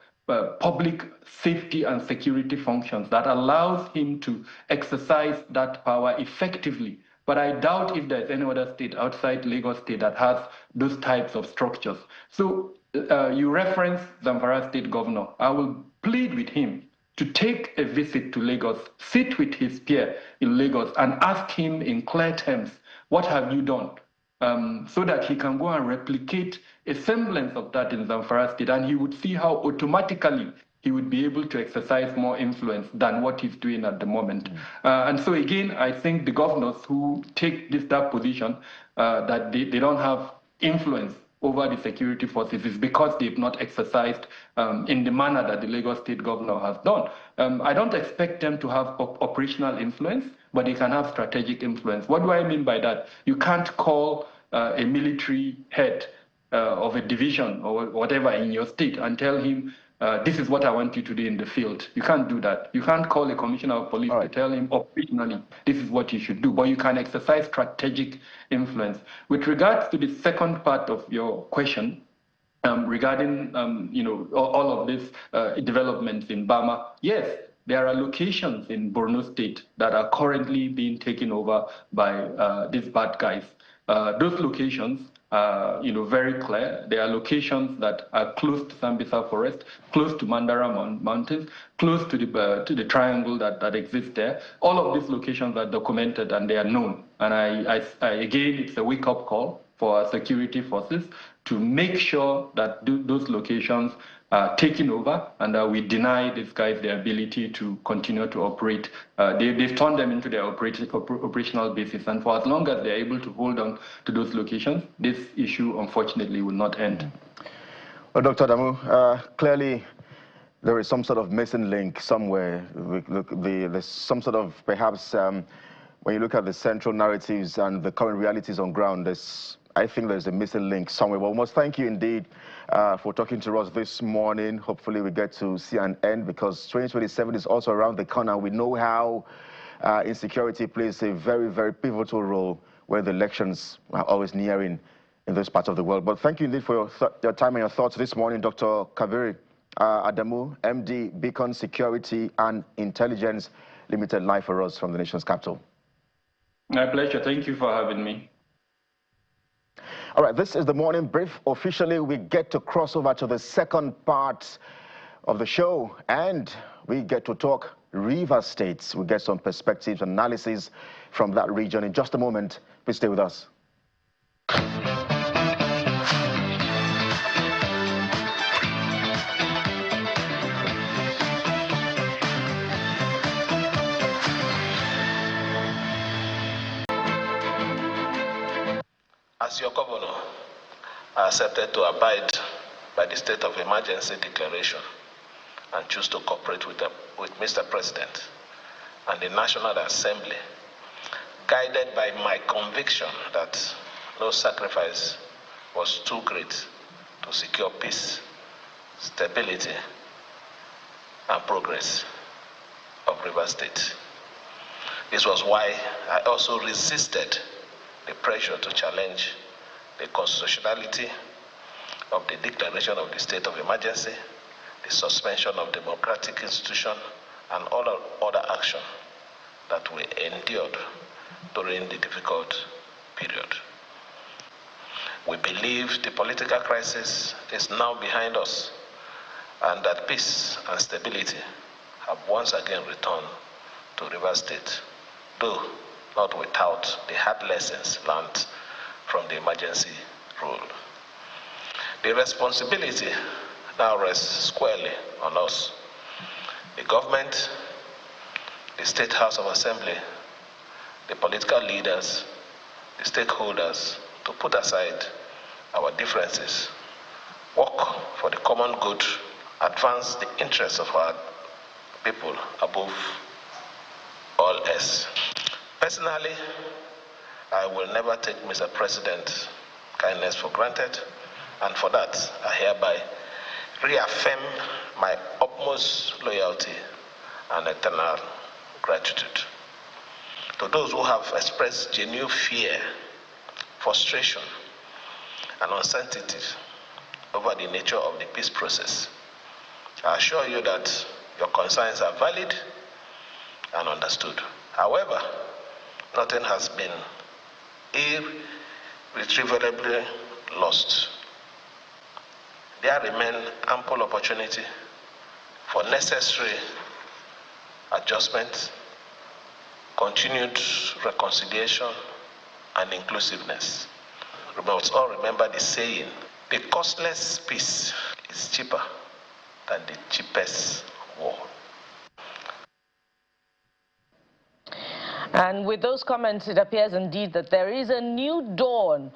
public safety and security functions that allows him to exercise that power effectively But I doubt if there's any other state outside Lagos State that has those types of structures. So you reference Zamfara State Governor. I will plead with him to take a visit to Lagos, sit with his peer in Lagos and ask him in clear terms, what have you done? So that he can go and replicate a semblance of that in Zamfara State, and he would see how automatically he would be able to exercise more influence than what he's doing at the moment. And so again, I think the governors who take that position, that they don't have influence over the security forces is because they've not exercised in the manner that the Lagos State Governor has done. I don't expect them to have operational influence, but they can have strategic influence. What do I mean by that? You can't call a military head of a division or whatever in your state and tell him, this is what I want you to do in the field. You can't do that. You can't call a commissioner of police to tell him operationally, this is what you should do, but you can exercise strategic influence. With regards to the second part of your question, regarding all of these developments in Bama, yes, there are locations in Borno State that are currently being taken over by these bad guys. Those locations are very clear. There are locations that are close to Sambisa Forest, close to Mandara Mountains, close to the triangle that exists there. All of these locations are documented and they are known. And again, it's a wake-up call for our security forces to make sure that those locations are taken over and we deny these guys the ability to continue to operate. They've turned them into their operational basis, and for as long as they're able to hold on to those locations, this issue unfortunately will not end. Well, Dr. Adamu, clearly there is some sort of missing link somewhere. There's some sort of, perhaps, when you look at the central narratives and the current realities on ground, I think there's a missing link somewhere. Well, we must thank you indeed for talking to us this morning. Hopefully we get to see an end, because 2027 is also around the corner. We know how insecurity plays a very, very pivotal role where the elections are always nearing in this part of the world. But thank you indeed for your time and your thoughts this morning, Dr. Kaveri Adamu, MD, Beacon Security and Intelligence Limited, live for us from the nation's capital. My pleasure. Thank you for having me. All right, this is the morning brief. Officially, we get to cross over to the second part of the show, and we get to talk River States. We get some perspectives, analysis from that region in just a moment. Please stay with us. As your governor, I accepted to abide by the state of emergency declaration and choose to cooperate with Mr. President and the National Assembly, guided by my conviction that no sacrifice was too great to secure peace, stability, and progress of River State. This was why I also resisted the pressure to challenge the constitutionality of the declaration of the state of emergency, the suspension of democratic institutions, and all other action that we endured during the difficult period. We believe the political crisis is now behind us and that peace and stability have once again returned to River State, though not without the hard lessons learned from the emergency rule. The responsibility now rests squarely on us, the government, the State House of Assembly, the political leaders, the stakeholders, to put aside our differences, work for the common good, advance the interests of our people above all else. Personally, I will never take Mr. President's kindness for granted, and for that, I hereby reaffirm my utmost loyalty and eternal gratitude. To those who have expressed genuine fear, frustration, and uncertainty over the nature of the peace process, I assure you that your concerns are valid and understood. However, nothing has been irretrievably lost. There remain ample opportunity for necessary adjustment, continued reconciliation, and inclusiveness. We must all remember the saying, the costless peace is cheaper than the cheapest war. And with those comments, it appears indeed that there is a new dawn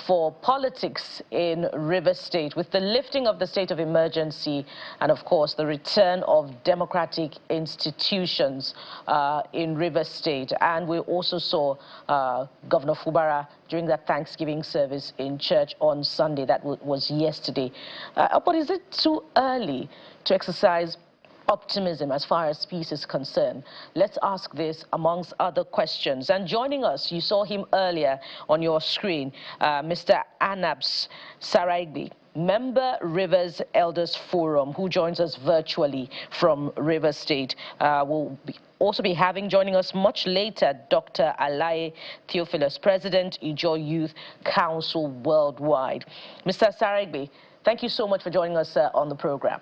for politics in Rivers State, with the lifting of the state of emergency and, of course, the return of democratic institutions in Rivers State. And we also saw Governor Fubara during that Thanksgiving service in church on Sunday. That was yesterday. But is it too early to exercise optimism as far as peace is concerned? Let's ask this amongst other questions. And joining us, you saw him earlier on your screen, Mr. Anabs Saraigbe, member Rivers Elders Forum, who joins us virtually from Rivers State. We'll also be having joining us much later Dr. Alaye Theophilus, President, Ijaw Youth Council Worldwide. Mr. Saraigbe, thank you so much for joining us on the program.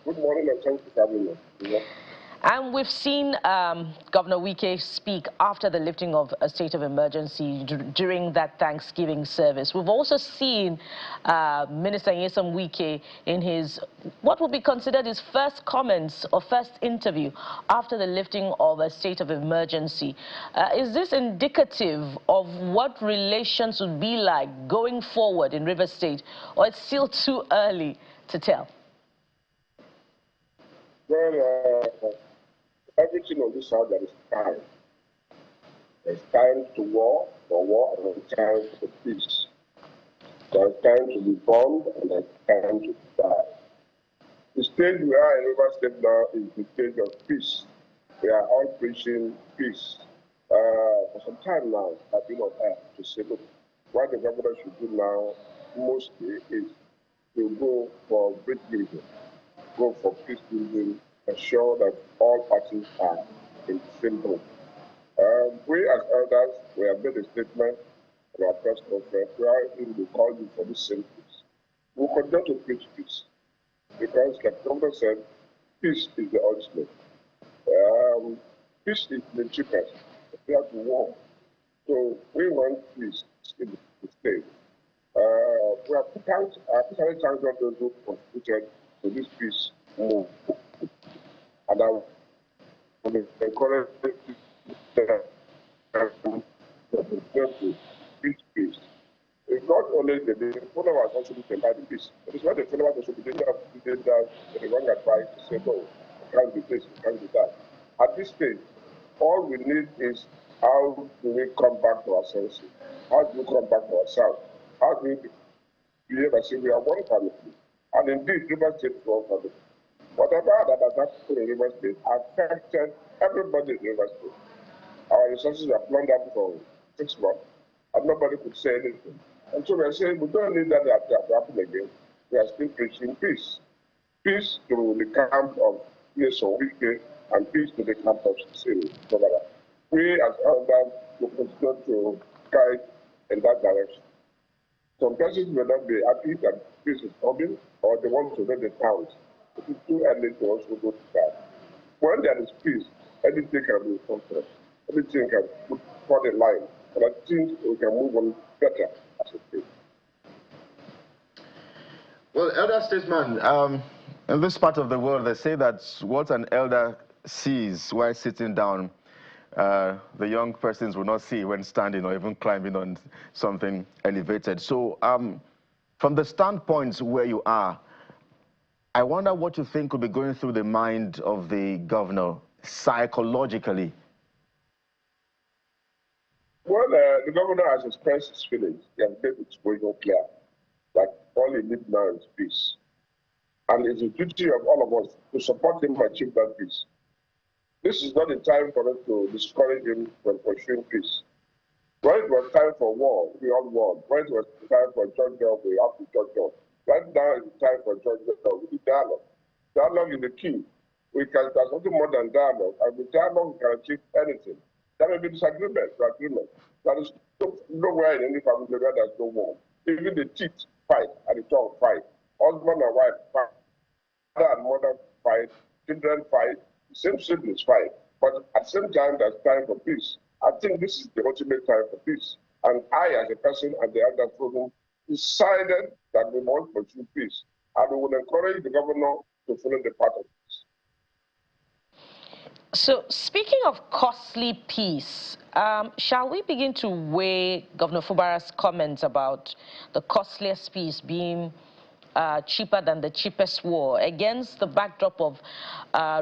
Good morning and thank you for having me. Yeah. And we've seen Governor Wike speak after the lifting of a state of emergency during that Thanksgiving service. We've also seen Minister Nyesom Wike in his, what would be considered his first comments or first interview after the lifting of a state of emergency. Is this indicative of what relations would be like going forward in Rivers State, or it's still too early to tell? Well, everything on this side, there is time. There's time to war, and there's time for peace. There's time to be born, and there's time to die. The stage we are in River State now is the stage of peace. We are all preaching peace. For some time now, I've been on air to say, look, what the government should do now mostly is to go for bridge building. Go for peace building, ensure that all parties are in the same boat. We as elders, we have made a statement in our press conference. We are in the call you for this same peace. We will continue to preach peace because, like the governor said, peace is the ultimate. Peace is the cheapest. We have to war. So we want peace in the state. We have thanked those who contributed to this peace move. And I would encourage peace. It's not only the followers also to buy the peace. It is not the followers also to do the wrong advice to say, no, it can't be this, it can't be that. At this stage, all we need is how do we come back to our senses? How do we come back to ourselves? How do we behave as if we are one family? And indeed, River State is one family. Whatever that has happened in River State affected everybody in River State. Our resources were plundered for 6 months, and nobody could say anything. And so we are saying we don't need that to happen again. We are still preaching peace. Peace to the camp of Nyesom Wike and peace to the camp of Siri. We as elders will continue to guide in that direction. Some persons will not be happy that peace is coming, or they want to let the towns. It is too early to also go to that. When there is peace, anything can be accomplished. Anything can put for the line. And I think we can move on better as a state. Well, elder statesman, in this part of the world, they say that what an elder sees while sitting down, the young persons will not see when standing or even climbing on something elevated. So from the standpoint where you are, I wonder what you think could be going through the mind of the governor psychologically. Well, the governor has expressed his feelings. He has made it very clear that all he needs now is peace. And it's the duty of all of us to support him achieve that peace. This is not the time for us to discourage him from pursuing peace. When it was time for war, we all won. When it was time for judge job, we have to judge job. Right now it's time for judge job. We need dialogue. Dialogue is the key. There's nothing more than dialogue. And with dialogue, we can achieve anything. There may be disagreement. There is nowhere in any family where there's no war. Even the teeth fight and the tongue fight. Husband and wife fight. Father and mother fight. Children fight. The same siblings fight. But at the same time, there's time for peace. I think this is the ultimate time for peace. And I, as a person and the other program, decided that we want to pursue peace. And we will encourage the governor to follow the path of peace. So, speaking of costly peace, shall we begin to weigh Governor Fubara's comments about the costliest peace being cheaper than the cheapest war against the backdrop of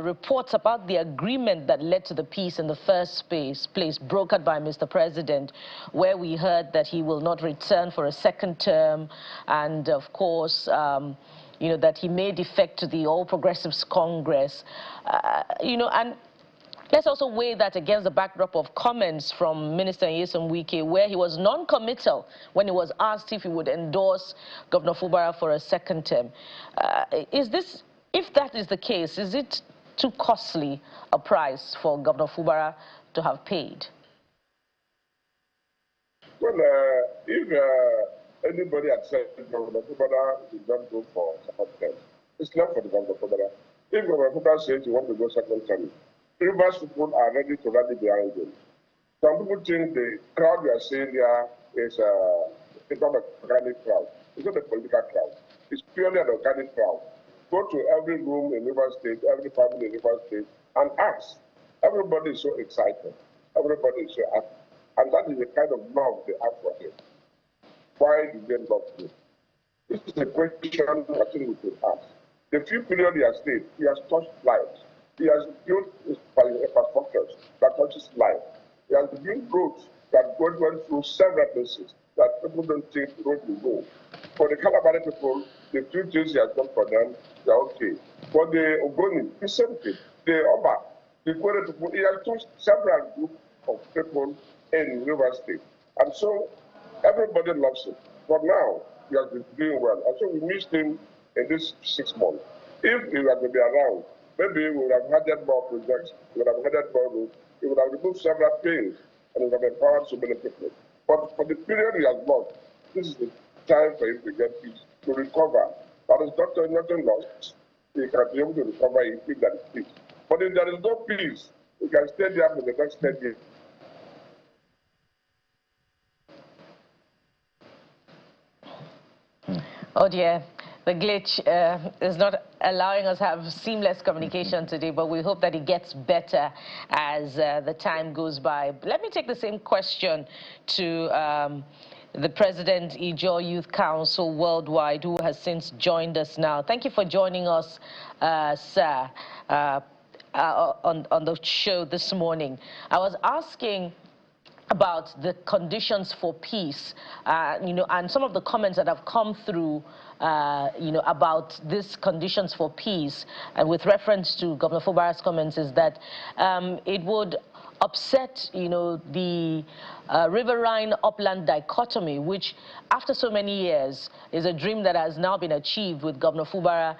reports about the agreement that led to the peace in the first place brokered by Mr. President, where we heard that he will not return for a second term, and of course, you know, that he made effect to the All Progressives Congress, you know, and let's also weigh that against the backdrop of comments from Minister Nyesom Wike, where he was non-committal when he was asked if he would endorse Governor Fubara for a second term. If that is the case, is it too costly a price for Governor Fubara to have paid? Well, if anybody had said Governor Fubara did not go for second term, it's not for the Governor Fubara. If Governor Fubara says he wants to go second term, Rivers people are ready to rally behind him. Some people think the crowd we are seeing there is it's not an organic crowd. It's not a political crowd. It's purely an organic crowd. Go to every room in Rivers State, every family in Rivers State, and ask. Everybody is so excited. Everybody is so happy. And that is the kind of love they have for him. Why do they love him? This is a question I think we could ask. The few period he has stayed, he has touched lives. He has built infrastructures that touches life. He has built roads that went through several places that people don't think roads will go. For the Calabari people, the few things he has done for them, they are okay. For the Ogoni, the same thing. The Oba, the Kwere people, he has touched several groups of people in River State. And so everybody loves him. But now, he has been doing well. And so we missed him in this 6 months. If he were to be around, maybe we would have had more projects, we would have had more roads, we would have removed several pains, and we would have empowered so many people. But for the period he has lost, this is the time for him to get peace, to recover. That is nothing lost. He can be able to recover if there is peace. But if there is no peace, we can stay there for the next 10 years. Oh dear. The glitch is not allowing us to have seamless communication today, but we hope that it gets better as the time goes by. Let me take the same question to the President, Ijaw Youth Council Worldwide, who has since joined us now. Thank you for joining us, sir, on the show this morning. I was asking about the conditions for peace, you know, and some of the comments that have come through, you know, about these conditions for peace, and with reference to Governor Fubara's comments, is that it would upset, you know, the riverine upland dichotomy, which after so many years is a dream that has now been achieved with Governor Fubara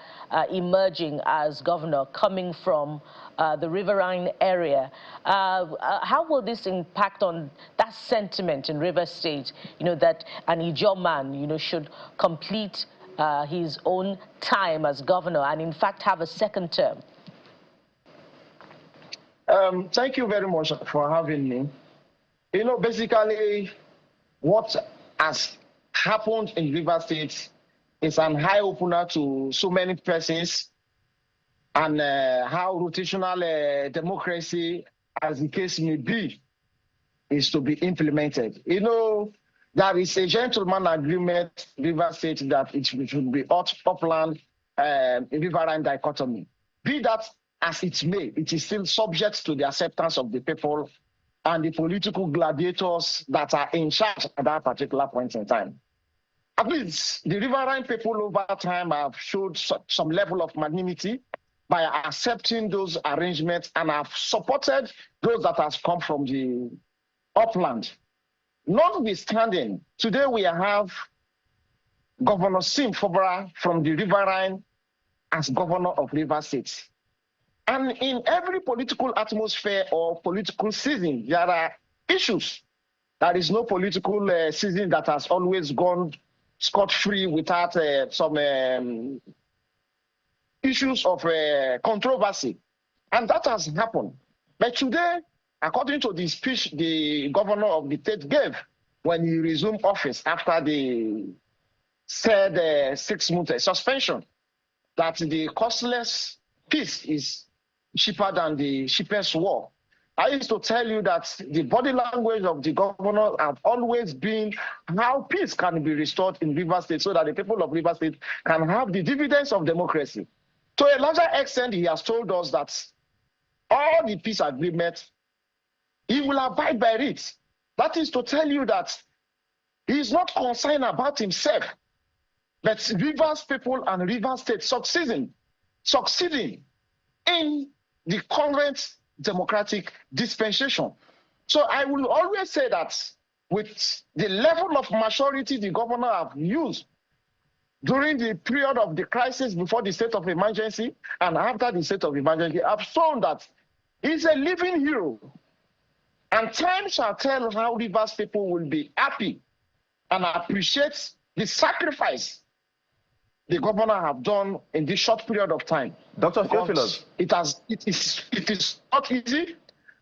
emerging as governor, coming from the riverine area. How will this impact on that sentiment in River State, you know, that an Ijaw man, you know, should complete his own time as governor and in fact have a second term? Thank you very much for having me. You know, basically, what has happened in River State is an eye-opener to so many persons, and how rotational democracy, as the case may be, is to be implemented. You know, there is a gentleman agreement in River State that it should be upland riverine dichotomy. Be that as it may, it is still subject to the acceptance of the people and the political gladiators that are in charge at that particular point in time. At least the riverine people over time have showed some level of magnanimity by accepting those arrangements and have supported those that have come from the upland. Notwithstanding, today we have Governor Sim Fubara from the riverine as governor of River State. And in every political atmosphere or political season, there are issues. There is no political season that has always gone scot-free without some issues of controversy. And that has happened. But today, according to the speech the governor of the state gave when he resumed office after the said 6-month suspension, that the costless peace is cheaper than the cheapest war. I used to tell you that the body language of the governor have always been how peace can be restored in Rivers State so that the people of Rivers State can have the dividends of democracy. To a larger extent, he has told us that all the peace agreements, he will abide by it. That is to tell you that he is not concerned about himself, but Rivers people and Rivers State succeeding in the current democratic dispensation. So I will always say that with the level of maturity the governor have used during the period of the crisis before the state of emergency and after the state of emergency, have shown that he's a living hero. And time shall tell how Rivers people will be happy and appreciate the sacrifice the governor have done in this short period of time. Dr. Theophilus. It is not easy.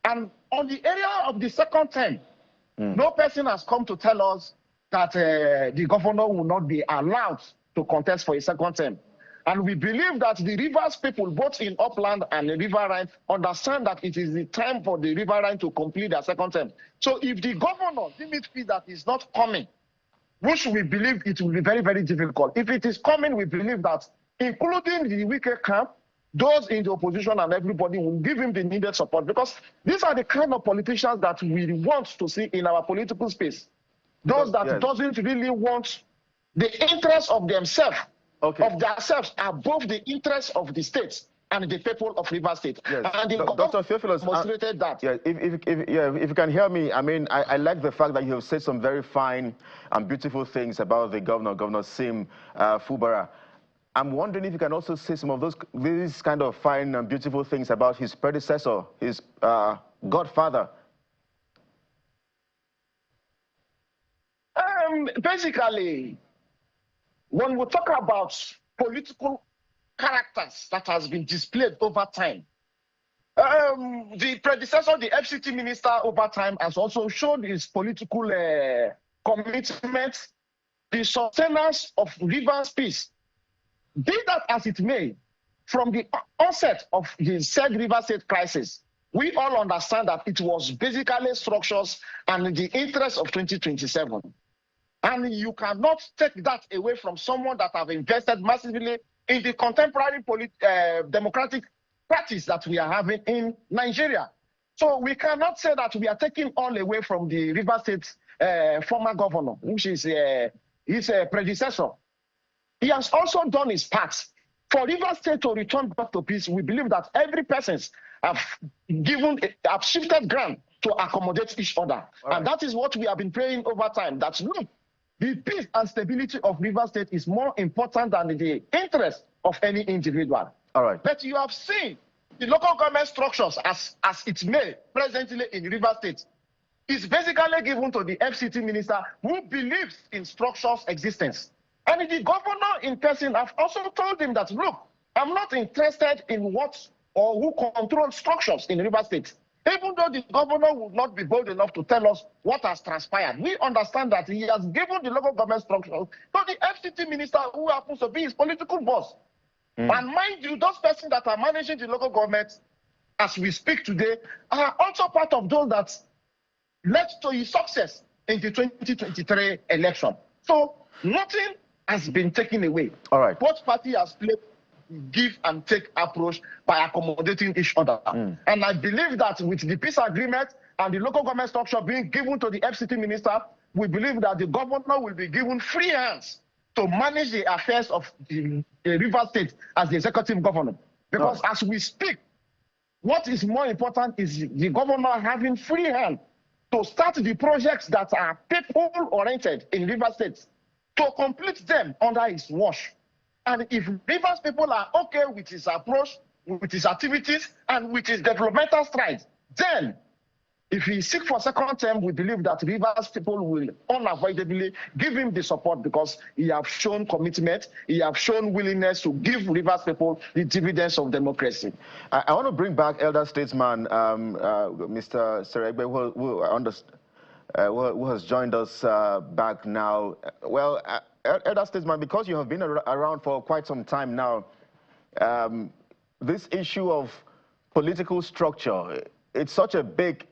And on the area of the second term, no person has come to tell us that the governor will not be allowed to contest for a second term. And we believe that the Rivers people, both in Upland and the Riverine, understand that it is the time for the Riverine to complete their second term. So if the governor deems that is not coming, which we believe it will be very, very difficult. If it is coming, we believe that, including the wicked camp, those in the opposition and everybody will give him the needed support, because these are the kind of politicians that we want to see in our political space. Those that doesn't really want the interests of themselves, of themselves above the interests of the states and the people of Rivers State. Yes. And Dr. Theophilus demonstrated that. Yeah, if you can hear me, I mean, I like the fact that you have said some very fine and beautiful things about the governor, Governor Sim Fubara. I'm wondering if you can also say some of these kind of fine and beautiful things about his predecessor, his godfather. Basically, when we talk about political characters that has been displayed over time, the predecessor, the FCT minister over time, has also shown his political commitment, the sustenance of Rivers peace. Be that as it may, from the onset of the said Rivers State crisis, we all understand that it was basically structures and the interests of 2027. And you cannot take that away from someone that have invested massively in the contemporary democratic practice that we are having in Nigeria. So we cannot say that we are taking all away from the Rivers State former governor, which is his predecessor. He has also done his part. For Rivers State to return back to peace, we believe that every person have shifted ground to accommodate each other. Right. And that is what we have been praying over time, that look, the peace and stability of Rivers State is more important than the interest of any individual. All right. But you have seen the local government structures as it may presently in Rivers State is basically given to the FCT minister who believes in structures' existence. And the governor in person have also told him that, look, I'm not interested in what or who controls structures in Rivers State. Even though the governor would not be bold enough to tell us what has transpired, we understand that he has given the local government structures to the FCT minister who happens to be his political boss. And mind you, those persons that are managing the local government as we speak today are also part of those that led to his success in the 2023 election. So nothing has been taken away. All right. Both parties has played give and take approach by accommodating each other. And I believe that with the peace agreement and the local government structure being given to the FCT minister, we believe that the governor will be given free hands to manage the affairs of the Rivers State as the executive governor. Because as we speak, what is more important is the governor having free hand to start the projects that are people-oriented in Rivers State, to complete them under his watch. And if Rivers people are okay with his approach, with his activities and with his developmental strides, then if he seeks for second term, we believe that Rivers people will unavoidably give him the support because he has shown commitment, he has shown willingness to give Rivers people the dividends of democracy. I want to bring back elder statesman, Mr. Seregbe, who has joined us back now. Well, elder statesman, because you have been around for quite some time now, this issue of political structure, it's such a big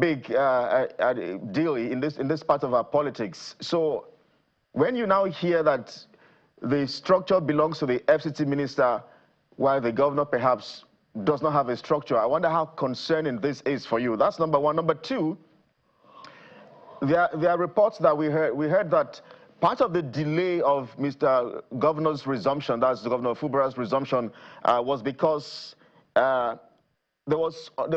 deal in this part of our politics. So when you now hear that the structure belongs to the FCT minister, while the governor perhaps does not have a structure, I wonder how concerning this is for you. That's number one. Number two, there are reports that we heard that part of the delay of Mr. Governor's resumption, that's the Governor Fubara's resumption, was because there were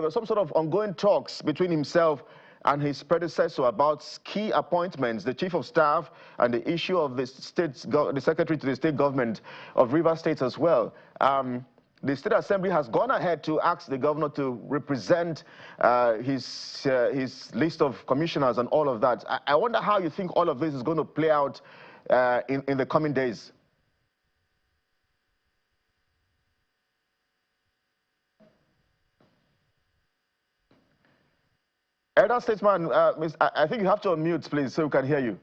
some sort of ongoing talks between himself and his predecessor about key appointments, the chief of staff, and the issue of the secretary to the state government of Rivers State as well. The State Assembly has gone ahead to ask the governor to represent his list of commissioners and all of that. I wonder how you think all of this is going to play out in the coming days. Elder statesman, I think you have to unmute, please, so we can hear you.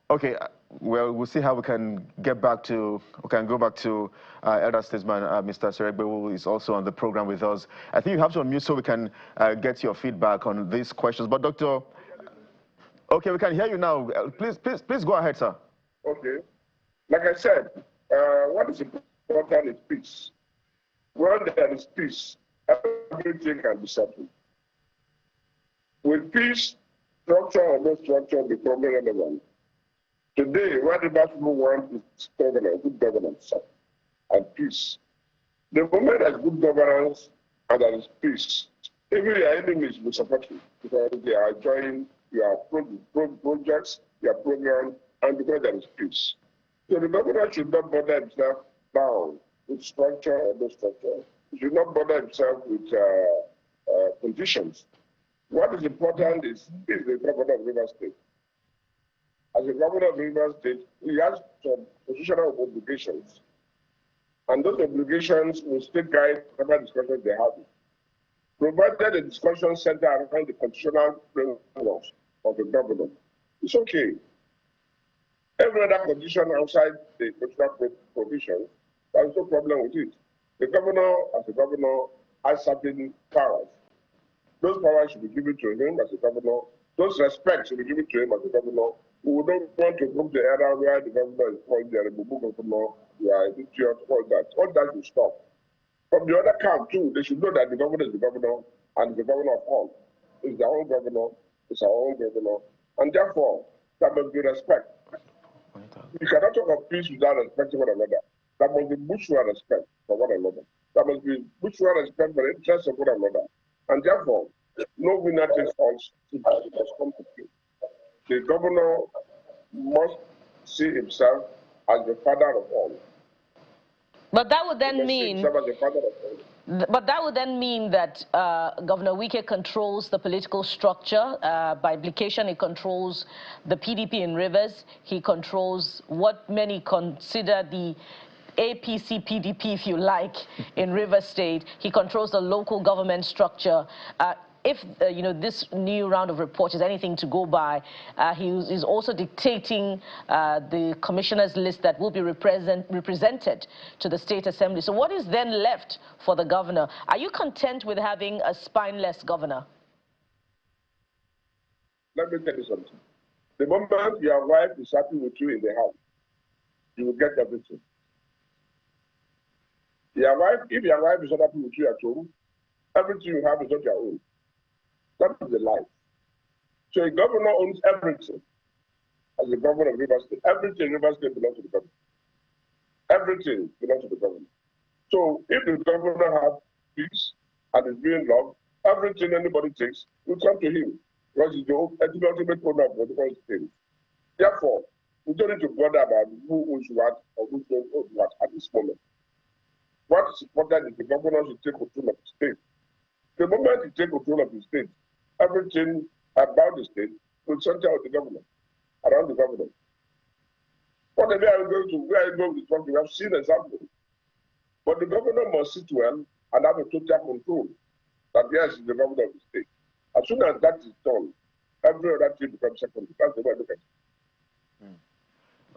Okay, well, we'll see how we can get back to, go back to elder statesman, Mr. Seregbe, who is also on the program with us. I think you have to unmute so we can get your feedback on these questions. But Doctor, okay, we can hear you now. Please go ahead, sir. Okay. Like I said, what is important is peace. When there is peace, everything can be settled. With peace, structure or no structure become irrelevant. Today, what the people want is governance, good governance and peace. The moment there's good governance and there is peace, even your enemies will support you because they are enjoying your projects, your program, and because there is peace. So the governor should not bother himself now with structure or no structure. He should not bother himself with conditions. What is important is the governor of Rivers State. As the governor of Rivers State, he has some positional obligations. And those obligations will still guide whatever discussions they have. Provided the discussion center around the constitutional frameworks of the governor, it's okay. Every other condition outside the constitutional provision, there is no problem with it. The governor, as a governor, has certain powers. Those powers should be given to him as a governor. Those respects should be given to him as a governor. We don't want to go to the era where the governor is called the governor, you are idiot, all that. All that will stop. From the other camp, too, they should know that the governor is the governor and is the governor of all. It's their own governor, it's our own governor. And therefore, there must be respect. You cannot talk of peace without respecting one another. There must be mutual respect for one another. There must be mutual respect for the interests of one another. And therefore, no winner takes all must come to play. The governor must see himself as the father of all. But that would then mean that Governor Wike controls the political structure. By implication, he controls the PDP in Rivers. He controls what many consider the APC-PDP, if you like, in Rivers State. He controls the local government structure. If this new round of reports is anything to go by, he is also dictating the commissioners list that will be represented to the State Assembly. So what is then left for the governor? Are you content with having a spineless governor? Let me tell you something. The moment your wife is happy with you in the house, you will get everything. If your wife is not happy with you at home, everything you have is not your own. That is the life. So a governor owns everything. As the governor of Rivers State, everything in Rivers State belongs to the government. Everything belongs to the government. So if the governor has peace and is being loved, everything anybody takes will come to him. because it's the ultimate owner of the whole state. Therefore, we don't need to bother about who owns what or who owns what at this moment. What is important is the governor should take control of the state. The moment you take control of the state, everything about the state will center out the government, around the government. What are you going to? Where are you going to talk? We have seen examples. But the governor must sit well and have a total control that yes, is the governor of the state. As soon as that is done, every other thing becomes secondary. That's the way I look at it.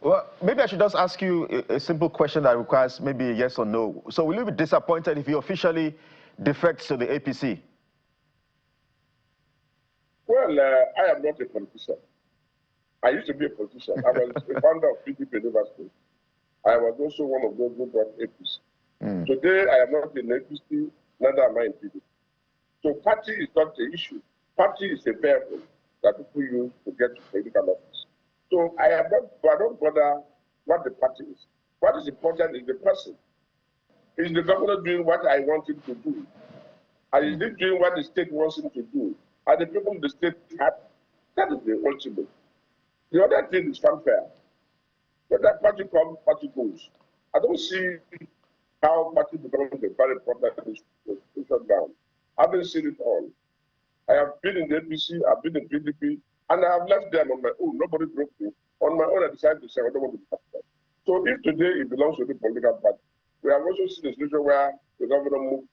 Well, maybe I should just ask you a simple question that requires maybe a yes or no. So will you be disappointed if he officially defects to the APC? Well, I am not a politician. I used to be a politician. I was a founder of PDP University. I was also one of those who brought APC. Today, I am not in APC, neither am I in PDP. So party is not the issue. Party is a vehicle that people use to get to political office. So I don't bother what the party is. What is important is the person. Is the governor doing what I want him to do? And is he doing what the state wants him to do? Are the people in the state happy? That is the ultimate. The other thing is fanfare. When that party comes, party goes. I don't see how party becomes a very important issue down. I haven't seen it all. I have been in the APC, I've been in PDP, and I have left them on my own. Nobody broke me. On my own, I decided to say, I don't want to be part of that. So if today it belongs to the political party, we have also seen a situation where the governor moved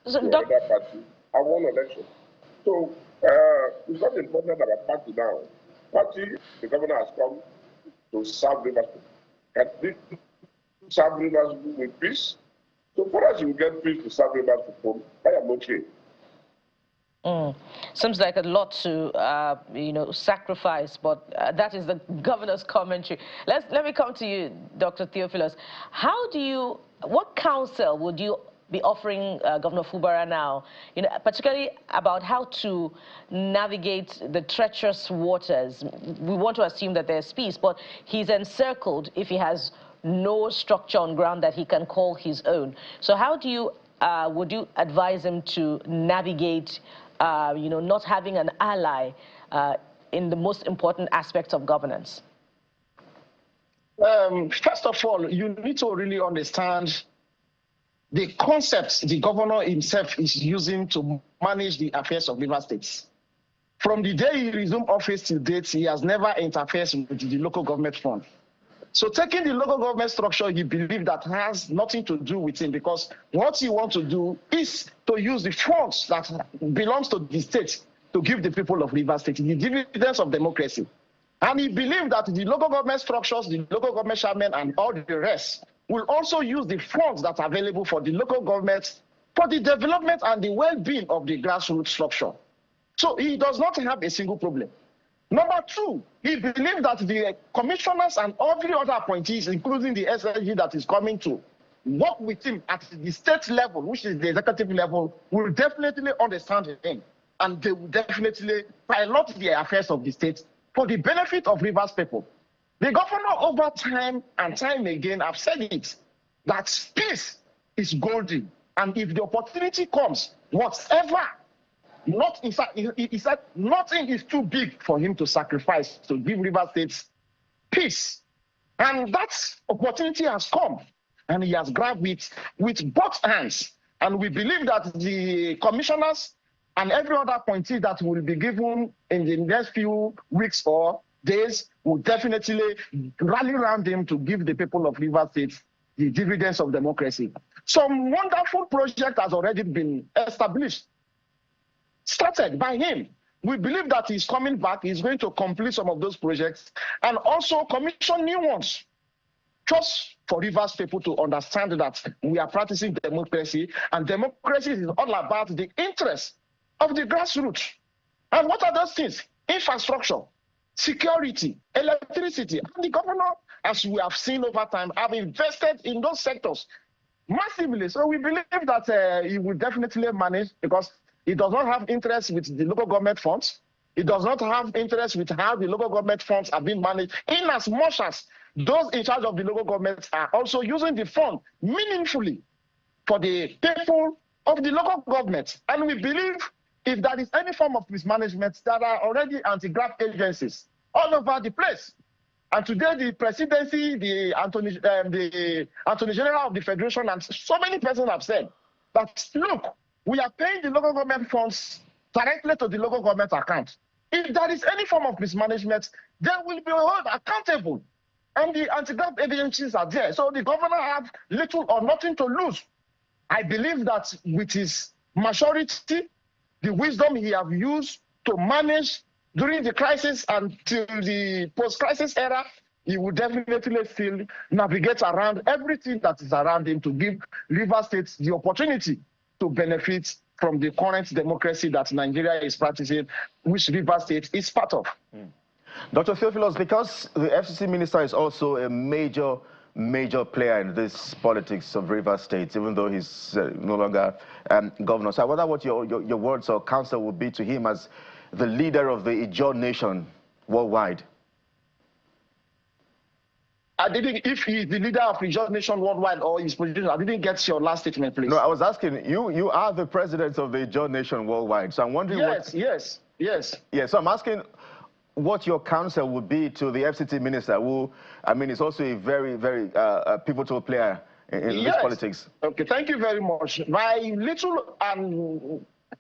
to another party and won election. So it's not important about party now. Party, the governor has come to serve Rivers. Can they serve Rivers with peace? So far as you get peace to serve Rivers people, I am okay. Seems like a lot to, sacrifice, but that is the governor's commentary. Let me come to you, Dr. Theophilus. What counsel would you be offering Governor Fubara now, particularly about how to navigate the treacherous waters? We want to assume that there's peace, but he's encircled if he has no structure on ground that he can call his own. So how do you, would you advise him to navigate not having an ally in the most important aspects of governance? First of all, you need to really understand the concepts the governor himself is using to manage the affairs of Rivers State. From the day he resumed office to date, he has never interfered with the local government fund. So taking the local government structure, he believes that has nothing to do with him, because what he wants to do is to use the funds that belongs to the state to give the people of Rivers State the dividends of democracy. And he believes that the local government structures, the local government chairman, and all the rest will also use the funds that are available for the local government for the development and the well-being of the grassroots structure. So he does not have a single problem. Number two, he believes that the commissioners and every other appointees, including the SLG that is coming to work with him at the state level, which is the executive level, will definitely understand him. And they will definitely pilot the affairs of the state for the benefit of Rivers people. The governor, over time and time again, have said it, that peace is golden. And if the opportunity comes, whatever, he said nothing is too big for him to sacrifice to give Rivers State peace. And that opportunity has come, and he has grabbed it with both hands. And we believe that the commissioners and every other appointee that will be given in the next few weeks or days will definitely rally around him to give the people of Rivers State the dividends of democracy. Some wonderful project has already been established, started by him. We believe that he's coming back, he's going to complete some of those projects and also commission new ones, just for Rivers people to understand that we are practicing democracy, and democracy is all about the interests of the grassroots. And what are those things? Infrastructure, security, electricity. And the governor, as we have seen over time, have invested in those sectors massively. So we believe that he will definitely manage, because he does not have interest with the local government funds. He does not have interest with how the local government funds are being managed, in as much as those in charge of the local government are also using the fund meaningfully for the people of the local government. And we believe if there is any form of mismanagement, there are already anti-graft agencies all over the place. And today, the presidency, the Attorney General of the Federation, and so many persons have said that, look, we are paying the local government funds directly to the local government account. If there is any form of mismanagement, they will be held accountable. And the anti-graft agencies are there. So the governor has little or nothing to lose. I believe that with his maturity, the wisdom he has used to manage during the crisis until the post-crisis era, he will definitely still navigate around everything that is around him to give Rivers State the opportunity to benefit from the current democracy that Nigeria is practicing, which Rivers State is part of. Dr. Theophilus, because the FCC minister is also a major player in this politics of Rivers State, even though he's no longer governor. So I wonder what your words or counsel would be to him as the leader of the Ijaw nation worldwide. I didn't, if he's the leader of Ijaw nation worldwide or his position, I didn't get your last statement, please. No, I was asking, you are the president of the Ijaw nation worldwide. So I'm wondering Yes. Yeah, so I'm asking what your counsel would be to the FCT minister, who, I mean, is also a very pivotal player in this politics. Okay, thank you very much. My little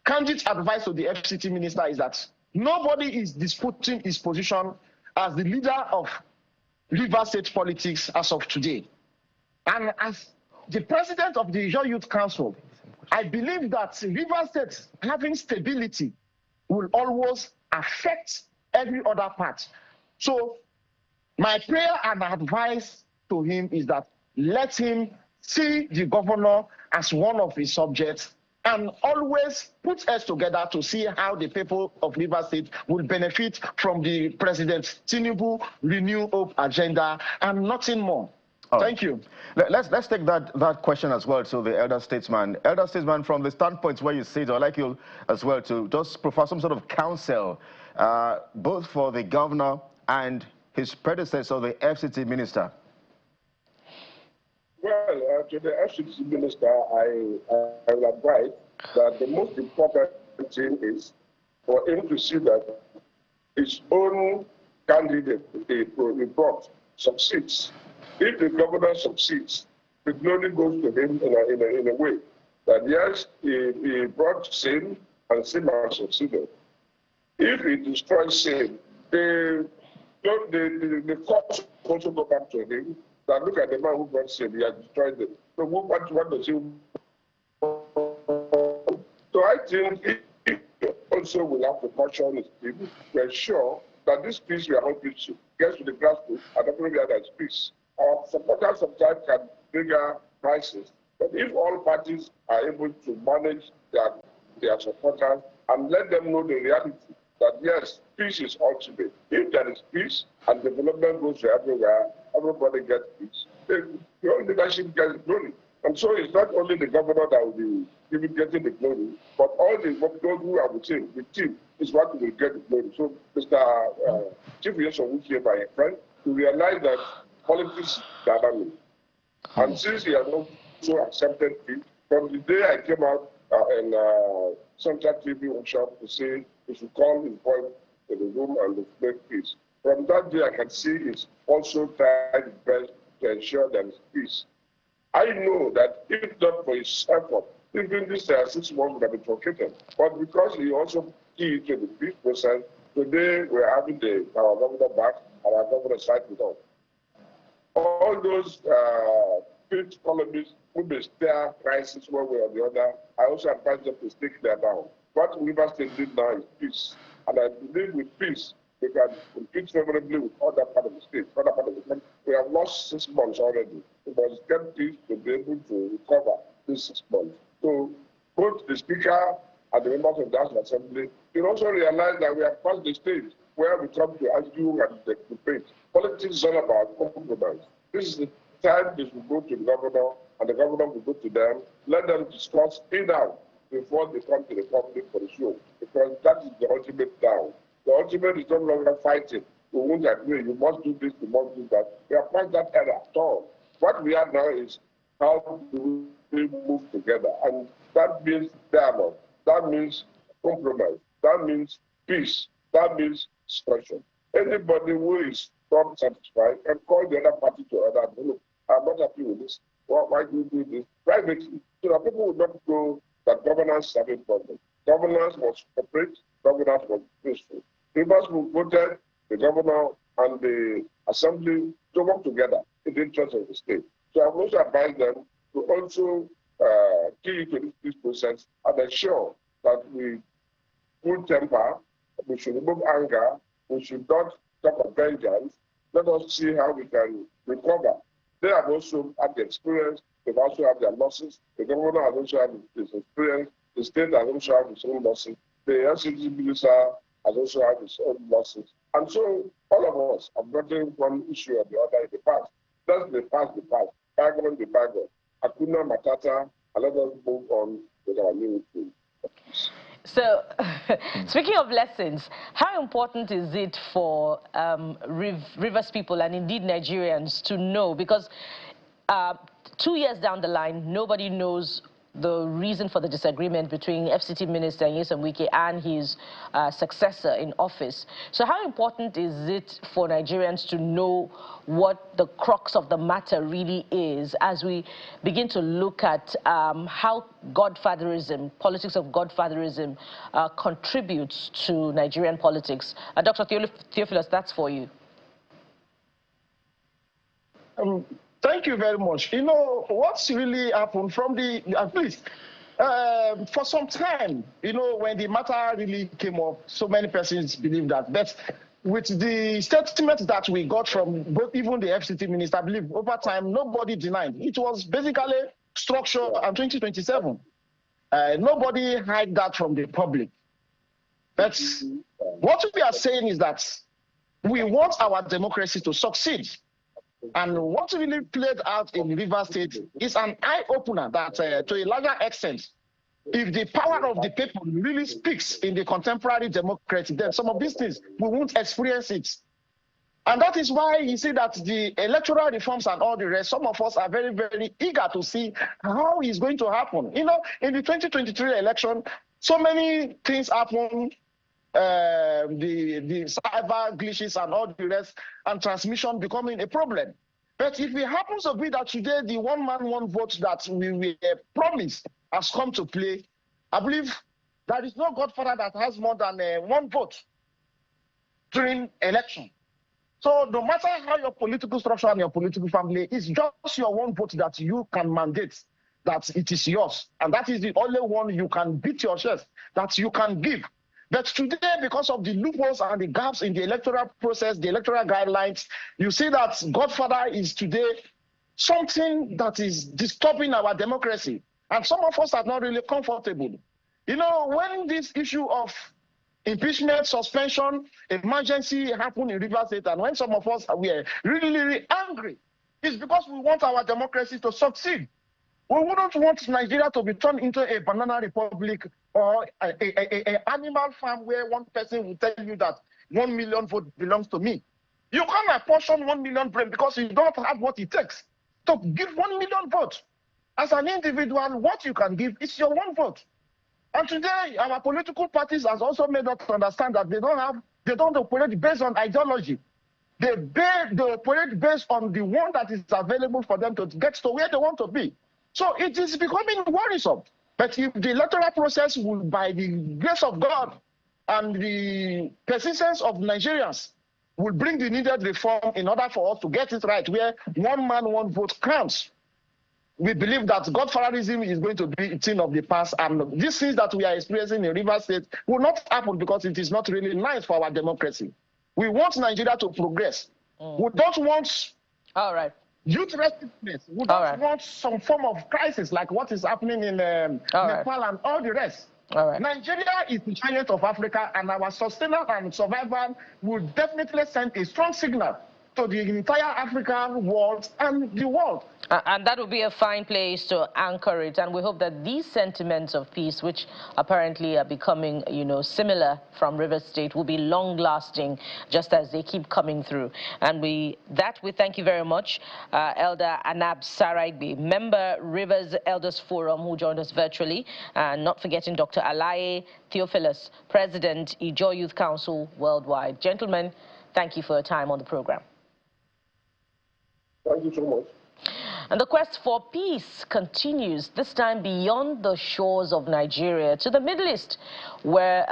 candid advice to the FCT minister is that nobody is disputing his position as the leader of Rivers State politics as of today. And as the president of the Ijaw Youth Council, I believe that Rivers State having stability will always affect every other part. So my prayer and advice to him is that let him see the governor as one of his subjects and always put us together to see how the people of Rivers State will benefit from the President Tinubu Renew Hope agenda and nothing more. Thank you. Let's take that question as well to the elder statesman. Elder statesman, from the standpoint where you sit, I'd like you as well to just provide some sort of counsel, both for the governor and his predecessor, the FCT minister. Well, to the FCT minister, I will advise that the most important thing is for him to see that his own candidate, he brought, succeeds. If the governor succeeds, the glory goes to him in a way that yes, he brought sin and sin has succeeded. If he destroys sin, the courts also go back to him. That look at the man who brought sin, he has destroyed it. So what does he? So I think he also will have to caution his people to ensure that this peace we are all preaching gets to the grassroots and everywhere there is peace. Our supporters sometimes can trigger crisis, but if all parties are able to manage their supporters and let them know the reality that yes, peace is ultimate. If there is peace and development goes to everywhere, everybody gets peace. Your leadership gets glory. And so it's not only the governor that will be getting the glory, but all those who are with him, the team, is what will get the glory. So Mr. Chief Yeshua here, my friend, to realize that politics is dynamic. And since he has also accepted it, from the day I came out in Central TV workshop to say he should call his voice to the room and make peace. From that day, I can see he's also tried his best to ensure there is peace. I know that if not for his effort, even this 6 months would have been truncated. But because he also keyed to the peace process, today we're having our governor back and our governor side with us. All those peace columnists who may stir crisis one way or the other, I also advise them to stick there down. What Rivers State did now is peace. And I believe with peace, we can compete favorably with other part of the state, other part of the country. We have lost 6 months already. We must get peace to be able to recover these 6 months. So both the speaker and the members of the National Assembly should also realize that we have passed the stage where we come to argue and debate. Politics is all about compromise. This is the time they should go to the governor, and the governor will go to them. Let them discuss in out before they come to the public for the show, because that is the ultimate down. The ultimate is no longer fighting. We won't agree. You must do this, you must do that. We have passed that era at all. What we are now is how do we move together? And that means dialogue. That means compromise. That means peace. That means discussion. Anybody who is not satisfied can call the other party to other. Look, I'm not happy with this. Why do you do this privately? So that people will not go that governance is having problem. Governance must cooperate. Governance must be peaceful. Rivers who voted the governor and the assembly to work together in the interest of the state. So I've also advised them to also key into this process and ensure that we cool temper, we should remove anger, we should not talk of vengeance. Let us see how we can recover. They have also had the experience, they've also had their losses. The governor has also had his experience, the state has also had its own losses, the LCD minister has also had its own losses. And so all of us have gotten one issue or the other in the past. Let's be past the past, bygone the bygone. Hakuna Matata, and let us move on with our new thing. So, speaking of lessons, how important is it for Rivers people and indeed Nigerians to know? Because 2 years down the line, nobody knows the reason for the disagreement between FCT Minister Nyesom Wike and his successor in office. So how important is it for Nigerians to know what the crux of the matter really is as we begin to look at how godfatherism, politics of godfatherism contributes to Nigerian politics? Dr. Theophilus, that's for you. Thank you very much. You know, what's really happened from the, at least, for some time, you know, when the matter really came up, so many persons believe that. But with the statement that we got from both, even the FCT minister, I believe over time, nobody denied. It was basically structure and 2027. Nobody hid that from the public. But what we are saying is that we want our democracy to succeed. And what really played out in Rivers State is an eye-opener that, to a larger extent, if the power of the people really speaks in the contemporary democracy, then some of these things, we won't experience it. And that is why you see that the electoral reforms and all the rest, some of us are very, very eager to see how it's going to happen. You know, in the 2023 election, so many things happened. The cyber glitches and all the rest, and transmission becoming a problem. But if it happens to be that today the one man, one vote that we promised has come to play, I believe there is no godfather that has more than one vote during election. So no matter how your political structure and your political family is, just your one vote that you can mandate that it is yours. And that is the only one you can beat your chest, that you can give. But today, because of the loopholes and the gaps in the electoral process, the electoral guidelines, you see that Godfather is today something that is disturbing our democracy. And some of us are not really comfortable. You know, when this issue of impeachment, suspension, emergency happened in Rivers State, and when some of us were really, really angry, it's because we want our democracy to succeed. We wouldn't want Nigeria to be turned into a banana republic or an animal farm where one person will tell you that 1 million vote belongs to me. You can't apportion 1 million brain because you don't have what it takes to give 1 million votes. As an individual, what you can give is your one vote. And today, our political parties has also made us understand that they don't operate based on ideology. They operate based on the one that is available for them to get to where they want to be. So it is becoming worrisome. But if the electoral process will, by the grace of God and the persistence of Nigerians, will bring the needed reform in order for us to get it right, where one man, one vote counts, we believe that godfatherism is going to be a thing of the past. And these things that we are experiencing in Rivers State will not happen because it is not really nice for our democracy. We want Nigeria to progress. We don't want youth restlessness. We don't want some form of crisis like what is happening in Nepal and all the rest. Nigeria is the giant of Africa, and our sustenance and survival will definitely send a strong signal to the entire African world and the world. And that would be a fine place to anchor it. And we hope that these sentiments of peace, which apparently are becoming, similar from Rivers State, will be long-lasting, just as they keep coming through. And we thank you very much, Elder Anab Saraigbe, member Rivers Elders Forum, who joined us virtually, and not forgetting Dr. Alaye Theophilus, President, Ijaw Youth Council Worldwide. Gentlemen, thank you for your time on the program. Thank you so much. And the quest for peace continues, this time beyond the shores of Nigeria to the Middle East, where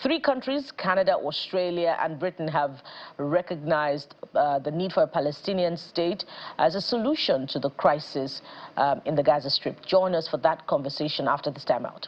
3 countries, Canada, Australia, and Britain, have recognized the need for a Palestinian state as a solution to the crisis in the Gaza Strip. Join us for that conversation after this time out.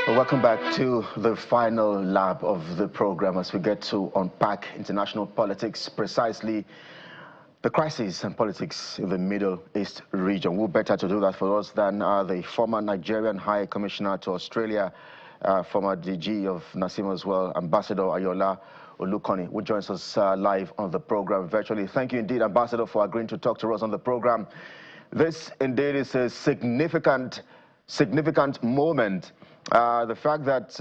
Welcome back to the final lap of the program as we get to unpack international politics, precisely the crisis and politics in the Middle East region. Who better to do that for us than the former Nigerian High Commissioner to Australia, former DG of NASIM as well, Ambassador Ayola Olukoni, who joins us live on the program virtually. Thank you indeed, Ambassador, for agreeing to talk to us on the program. This indeed is a significant moment. The fact that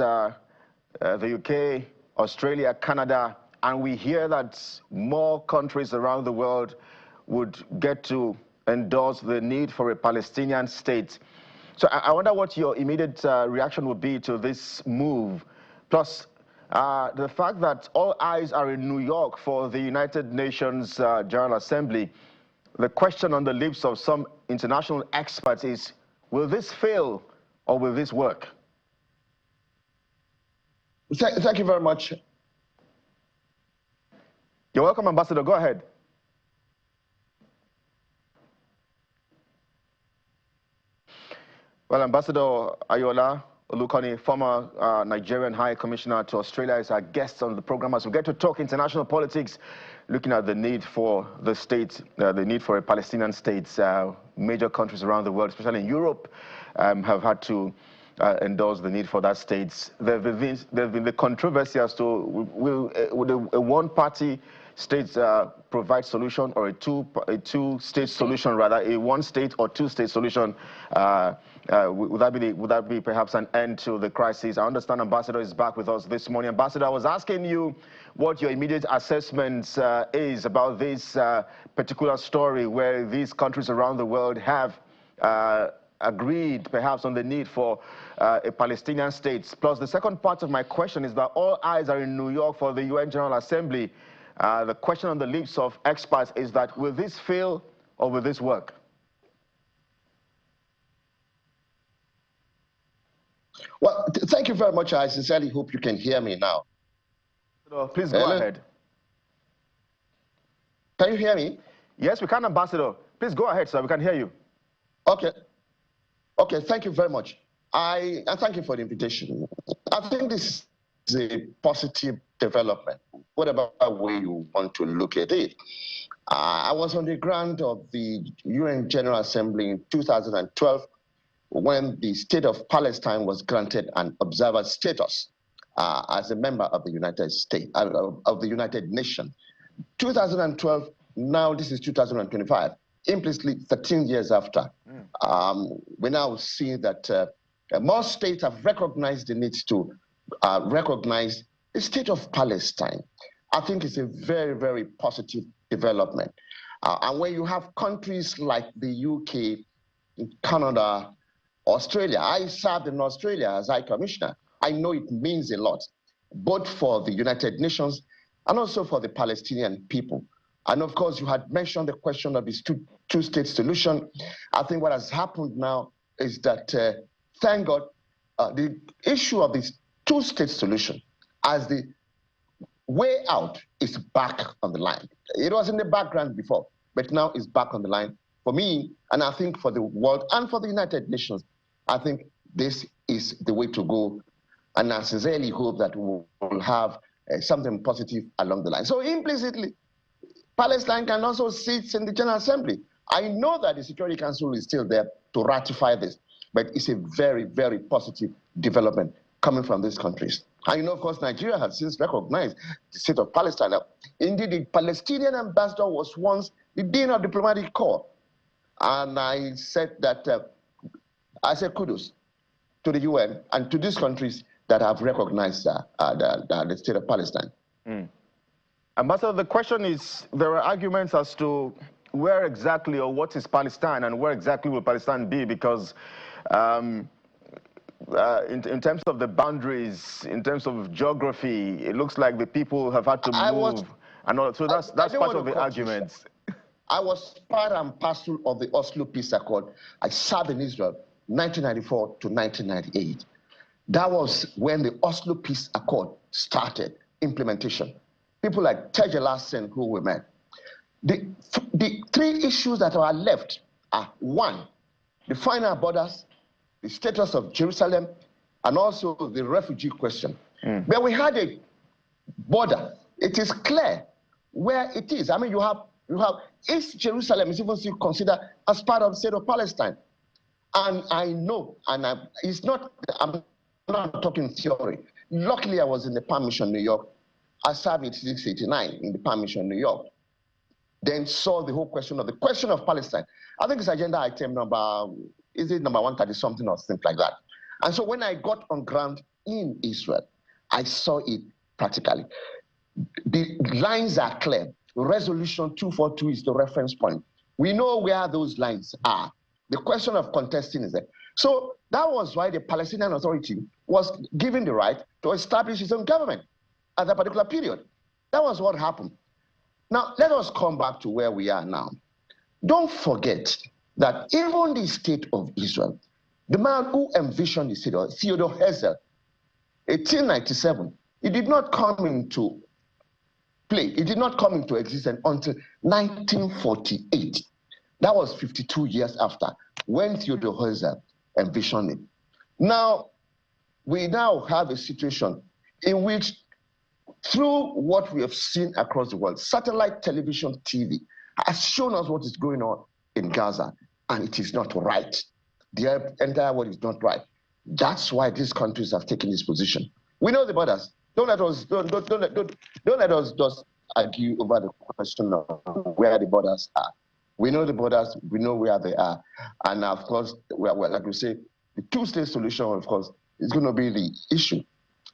the UK, Australia, Canada, and we hear that more countries around the world would get to endorse the need for a Palestinian state. So I wonder what your immediate reaction would be to this move, plus the fact that all eyes are in New York for the United Nations General Assembly. The question on the lips of some international experts is, will this fail or will this work? Thank you very much. You're welcome, Ambassador. Go ahead. Well, Ambassador Ayola Olukoni, former Nigerian High Commissioner to Australia, is our guest on the program as we get to talk international politics, looking at the need for the state, the need for a Palestinian state. Major countries around the world, especially in Europe, have had to endorse the need for that state. There's been the controversy as to will a one-party state provide solution, or a two-state solution, rather, a one-state or two-state solution. Would that be perhaps an end to the crisis? I understand Ambassador is back with us this morning. Ambassador, I was asking you what your immediate assessment is about this particular story, where these countries around the world have agreed perhaps on the need for a Palestinian state. Plus, the second part of my question is that all eyes are in New York for the UN General Assembly. The question on the lips of experts is that, will this fail or will this work? Well, thank you very much. I sincerely hope you can hear me now. Please go ahead. Can you hear me? Yes, we can, Ambassador. Please go ahead, sir. We can hear you. Okay. Okay, thank you very much. And thank you for the invitation. I think this is a positive development, whatever way you want to look at it. I was on the ground of the UN General Assembly in 2012 when the state of Palestine was granted an observer status as a member of the United States, of the United Nations. 2012, now this is 2025. Implicitly 13 years after, we now see that more states have recognized the need to recognize the state of Palestine. I think it's a very, very positive development. And when you have countries like the UK, Canada, Australia, I served in Australia as High Commissioner. I know it means a lot, both for the United Nations and also for the Palestinian people. And of course, you had mentioned the question of this two-state solution. I think what has happened now is that, thank God, the issue of this two-state solution as the way out is back on the line. It was in the background before, but now it's back on the line. For me, and I think for the world and for the United Nations, I think this is the way to go. And I sincerely hope that we will have something positive along the line. So implicitly, Palestine can also sit in the General Assembly. I know that the Security Council is still there to ratify this, but it's a very, very positive development coming from these countries. And you know, of course, Nigeria has since recognized the state of Palestine. Indeed, the Palestinian ambassador was once the Dean of Diplomatic Corps. And I said that, I said kudos to the UN and to these countries that have recognized the state of Palestine. Ambassador, the question is, there are arguments as to where exactly or what is Palestine and where exactly will Palestine be, because in terms of the boundaries, in terms of geography, it looks like the people have had to move. So that's part of the arguments. I was part and parcel of the Oslo Peace Accord. I served in Israel 1994 to 1998. That was when the Oslo Peace Accord started implementation. People like Tej Lassen, who we met. The three issues that are left are: one, the final borders, the status of Jerusalem, and also the refugee question. But we had a border. It is clear where it is. I mean, you have East Jerusalem is even still considered as part of the state of Palestine. And I know, and I'm not talking theory. Luckily, I was in the Palm Mission, New York. I served in 1989 in the Palm Mission, New York. Then saw the whole question of Palestine. I think it's agenda item number 130 something or something like that. And so when I got on ground in Israel, I saw it practically. The lines are clear. Resolution 242 is the reference point. We know where those lines are. The question of contesting is there. So that was why the Palestinian Authority was given the right to establish its own government at that particular period. That was what happened. Now, let us come back to where we are now. Don't forget that even the state of Israel, the man who envisioned the state, Theodore Herzl, 1897, it did not come into play. It did not come into existence until 1948. That was 52 years after, when Theodore Herzl envisioned it. Now, we now have a situation in which, through what we have seen across the world, satellite television, TV, has shown us what is going on in Gaza, and it is not right. The entire world is not right. That's why these countries have taken this position. We know the borders. Don't let us just argue over the question of where the borders are. We know the borders. We know where they are, and of course, like we say, the two-state solution, of course, is going to be the issue.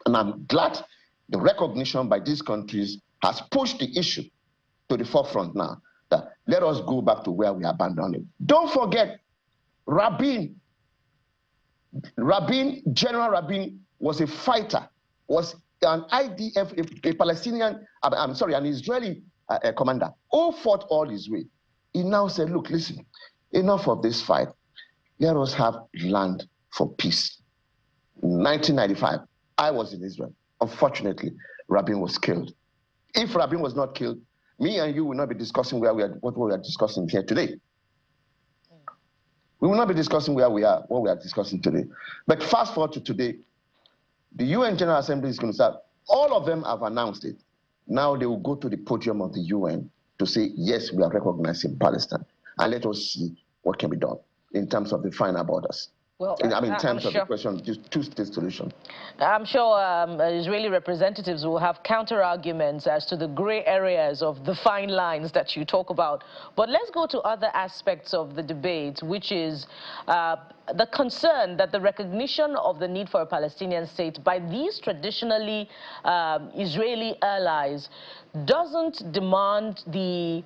And I'm glad the recognition by these countries has pushed the issue to the forefront now. That let us go back to where we abandoned it. Don't forget, General Rabin was a fighter, was an IDF, a Palestinian, an Israeli commander who fought all his way. He now said, look, listen, enough of this fight. Let us have land for peace. In 1995, I was in Israel. Unfortunately, Rabin was killed. If Rabin was not killed, me and you will not be discussing what we are discussing here today. We will not be discussing what we are discussing today. But fast forward to today, the UN General Assembly is going to start. All of them have announced it. Now they will go to the podium of the UN to say, yes, we are recognizing Palestine. And let us see what can be done in terms of the final borders. Well, in terms of the question, just two-state solution. I'm sure Israeli representatives will have counter-arguments as to the gray areas of the fine lines that you talk about. But let's go to other aspects of the debate, which is the concern that the recognition of the need for a Palestinian state by these traditionally Israeli allies doesn't demand the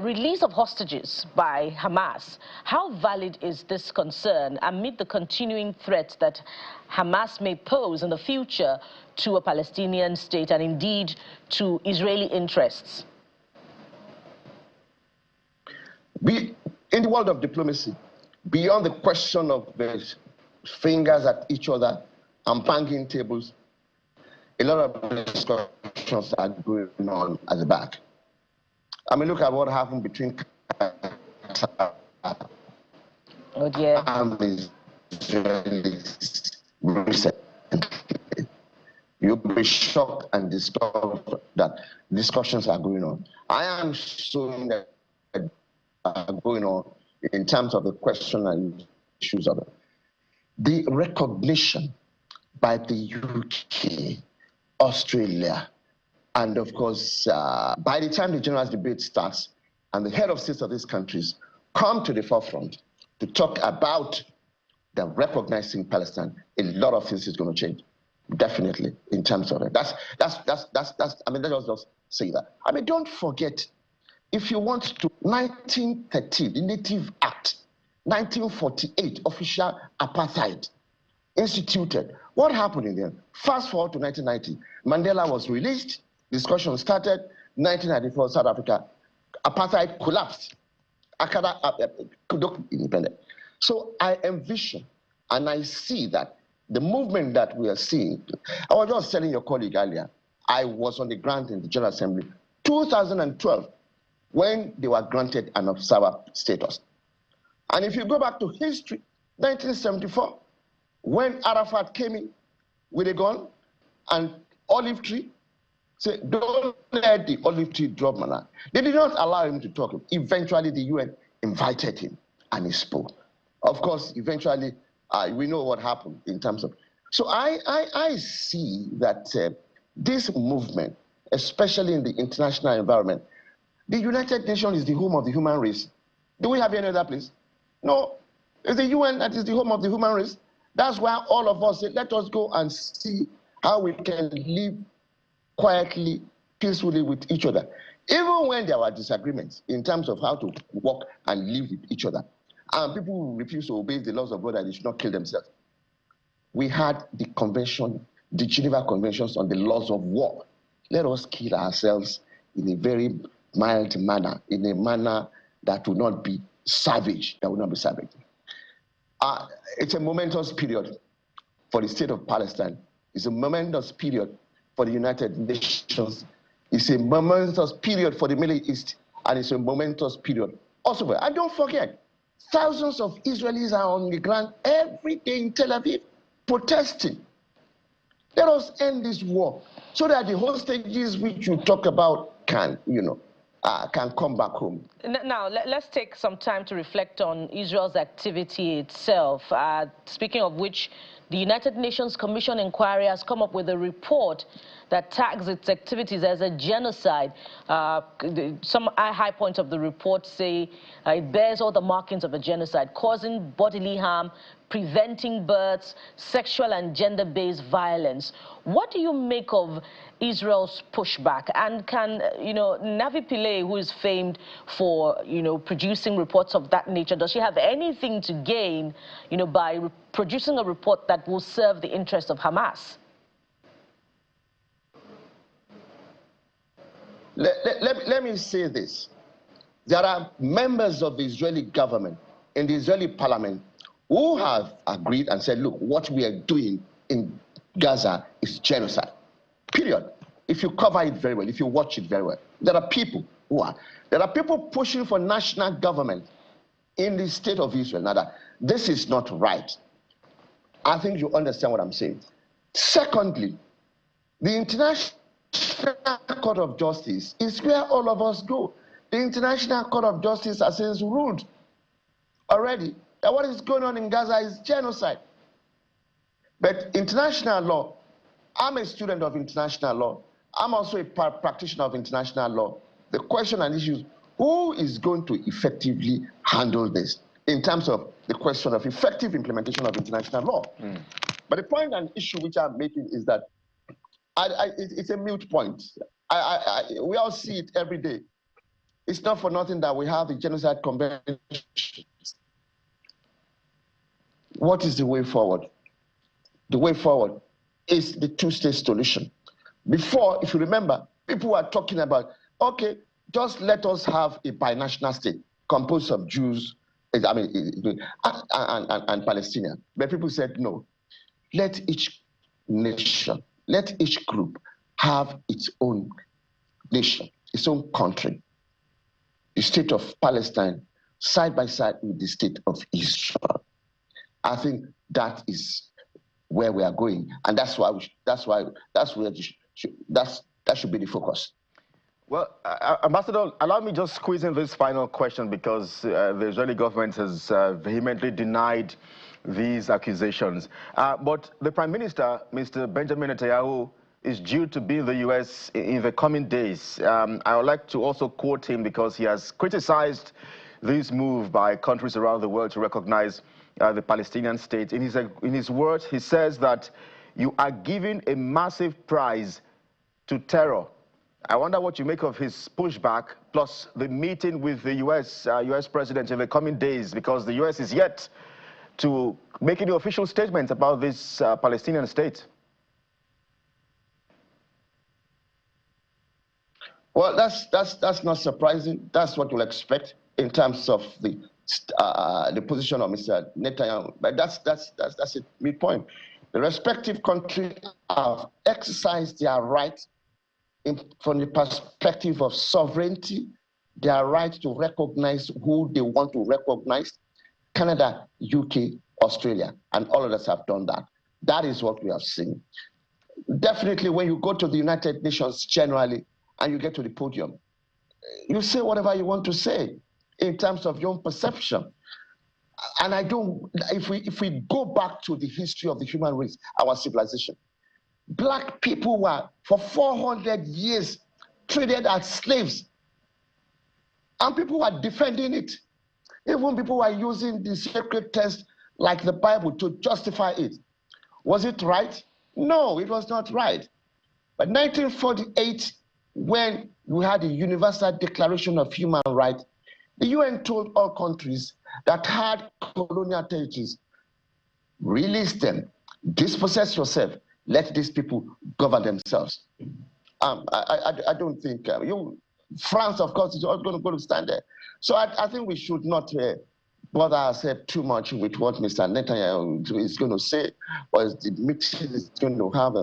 release of hostages by Hamas. How valid is this concern amid the continuing threat that Hamas may pose in the future to a Palestinian state and indeed to Israeli interests? In the world of diplomacy, beyond the question of the fingers at each other and banging tables, a lot of discussions are going on at the back. I mean, look at what happened between Qatar and the Israelis recently. you'll be shocked and discover that discussions are going on. I am showing that going on in terms of the question and issues of it. The recognition by the UK, Australia, and of course, by the time the general debate starts and the head of states of these countries come to the forefront to talk about the recognizing Palestine, a lot of things is going to change, definitely, in terms of it. I mean, let us just say that. I mean, don't forget, if you want to, 1913, the Native Act, 1948, official apartheid instituted. What happened in there? Fast forward to 1990, Mandela was released, discussion started, 1994, South Africa, apartheid collapsed. Independent. So I envision and I see that the movement that we are seeing, I was just telling your colleague earlier, I was on the ground in the General Assembly 2012 when they were granted an observer status. And if you go back to history, 1974, when Arafat came in with a gun and olive tree, said, don't let the olive tree drop, man. They did not allow him to talk. Eventually, the UN invited him and he spoke. Of course, eventually, we know what happened in terms of. So I see that this movement, especially in the international environment, the United Nations is the home of the human race. Do we have any other place? No. It's the UN that is the home of the human race. That's why all of us say, let us go and see how we can live quietly, peacefully with each other. Even when there were disagreements in terms of how to work and live with each other, and people who refuse to obey the laws of God and they should not kill themselves. We had the convention, the Geneva Conventions on the laws of war. Let us kill ourselves in a very mild manner, in a manner that will not be savage, It's a momentous period for the state of Palestine. It's a momentous period for the United Nations. It's a momentous period for the Middle East, and it's a momentous period also. And don't forget, thousands of Israelis are on the ground every day in Tel Aviv protesting. Let us end this war so that the hostages which you talk about can, can come back home. Now, let's take some time to reflect on Israel's activity itself. Speaking of which, the United Nations Commission Inquiry has come up with a report that tags its activities as a genocide. Some high points of the report say it bears all the markings of a genocide, causing bodily harm, preventing births, sexual and gender-based violence. What do you make of Israel's pushback? And can, Navi Pillay, who is famed for, producing reports of that nature, does she have anything to gain, by producing a report that will serve the interests of Hamas? Let me say this. There are members of the Israeli government in the Israeli parliament who have agreed and said, look, what we are doing in Gaza is genocide, period. If you cover it very well, if you watch it very well. There are people pushing for national government in the state of Israel. Now, this is not right. I think you understand what I'm saying. Secondly, the International Court of Justice is where all of us go. The International Court of Justice has ruled already that what is going on in Gaza is genocide. But international law, I'm a student of international law. I'm also a practitioner of international law. The question and issue is, who is going to effectively handle this in terms of the question of effective implementation of international law? But the point and issue which I'm making is that it's a moot point. We all see it every day. It's not for nothing that we have the Genocide Convention. What is the way forward? The way forward is the two-state solution. Before, if you remember, people were talking about, okay, just let us have a binational state composed of Jews, and Palestinians. But people said, no, let each nation, let each group have its own nation, its own country. The state of Palestine, side by side with the state of Israel. I think that is where we are going, and that's where that should be the focus. Well, Ambassador, allow me just squeeze in this final question, because the Israeli government has vehemently denied these accusations. But the Prime Minister, Mr. Benjamin Netanyahu, is due to be in the U.S. in the coming days. I would like to also quote him, because he has criticized this move by countries around the world to recognize the Palestinian state. In his words, he says that you are giving a massive prize to terror. I wonder what you make of his pushback, plus the meeting with the U.S. President in the coming days, because the U.S. is yet to make any official statement about this Palestinian state. Well, that's not surprising. That's what you'll expect in terms of the position of Mr. Netanyahu. But that's a midpoint. The respective countries have exercised their right from the perspective of sovereignty, their right to recognize who they want to recognize. Canada, UK, Australia, and all of us have done that. That is what we have seen. Definitely, when you go to the United Nations generally and you get to the podium, you say whatever you want to say in terms of your own perception. And if we go back to the history of the human race, our civilization, Black people were, for 400 years, treated as slaves. And people were defending it. Even people were using the sacred text like the Bible to justify it. Was it right? No, it was not right. But 1948, when we had the Universal Declaration of Human Rights, the UN told all countries that had colonial territories, release them, dispossess yourself, let these people govern themselves. I don't think, France, of course, is all going to stand there. So I think we should not bother ourselves too much with what Mr. Netanyahu is going to say, or the meeting is going to have.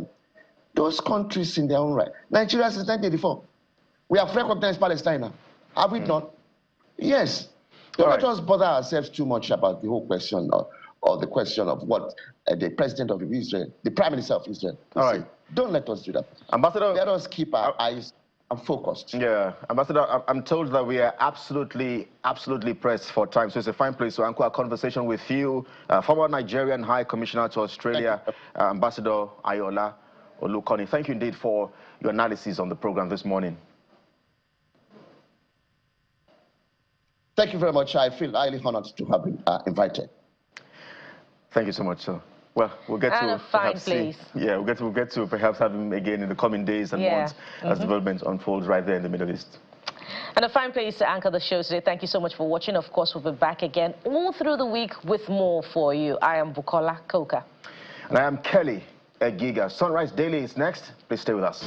Those countries in their own right. Nigeria since 1984, we have recognized Palestine. Have we not? Yes. Don't let us bother ourselves too much about the whole question or the question of what the president of Israel, the prime minister of Israel, will say. Don't let us do that. Ambassador, let us keep our eyes focused. Yeah, Ambassador, I'm told that we are absolutely pressed for time, so it's a fine place to anchor a conversation with you, former Nigerian High Commissioner to Australia, Ambassador Ayola Olukoni. Thank you indeed for your analysis on the program this morning. Thank you very much. I feel highly honored to have been invited. Thank you so much, sir. Well, we'll get to perhaps see. Yeah, we'll get to perhaps have him again in the coming days and months as developments unfold right there in the Middle East. And a fine place to anchor the show today. Thank you so much for watching. Of course, we'll be back again all through the week with more for you. I am Bukola Koka. And I am Kelly Egiga. Sunrise Daily is next. Please stay with us.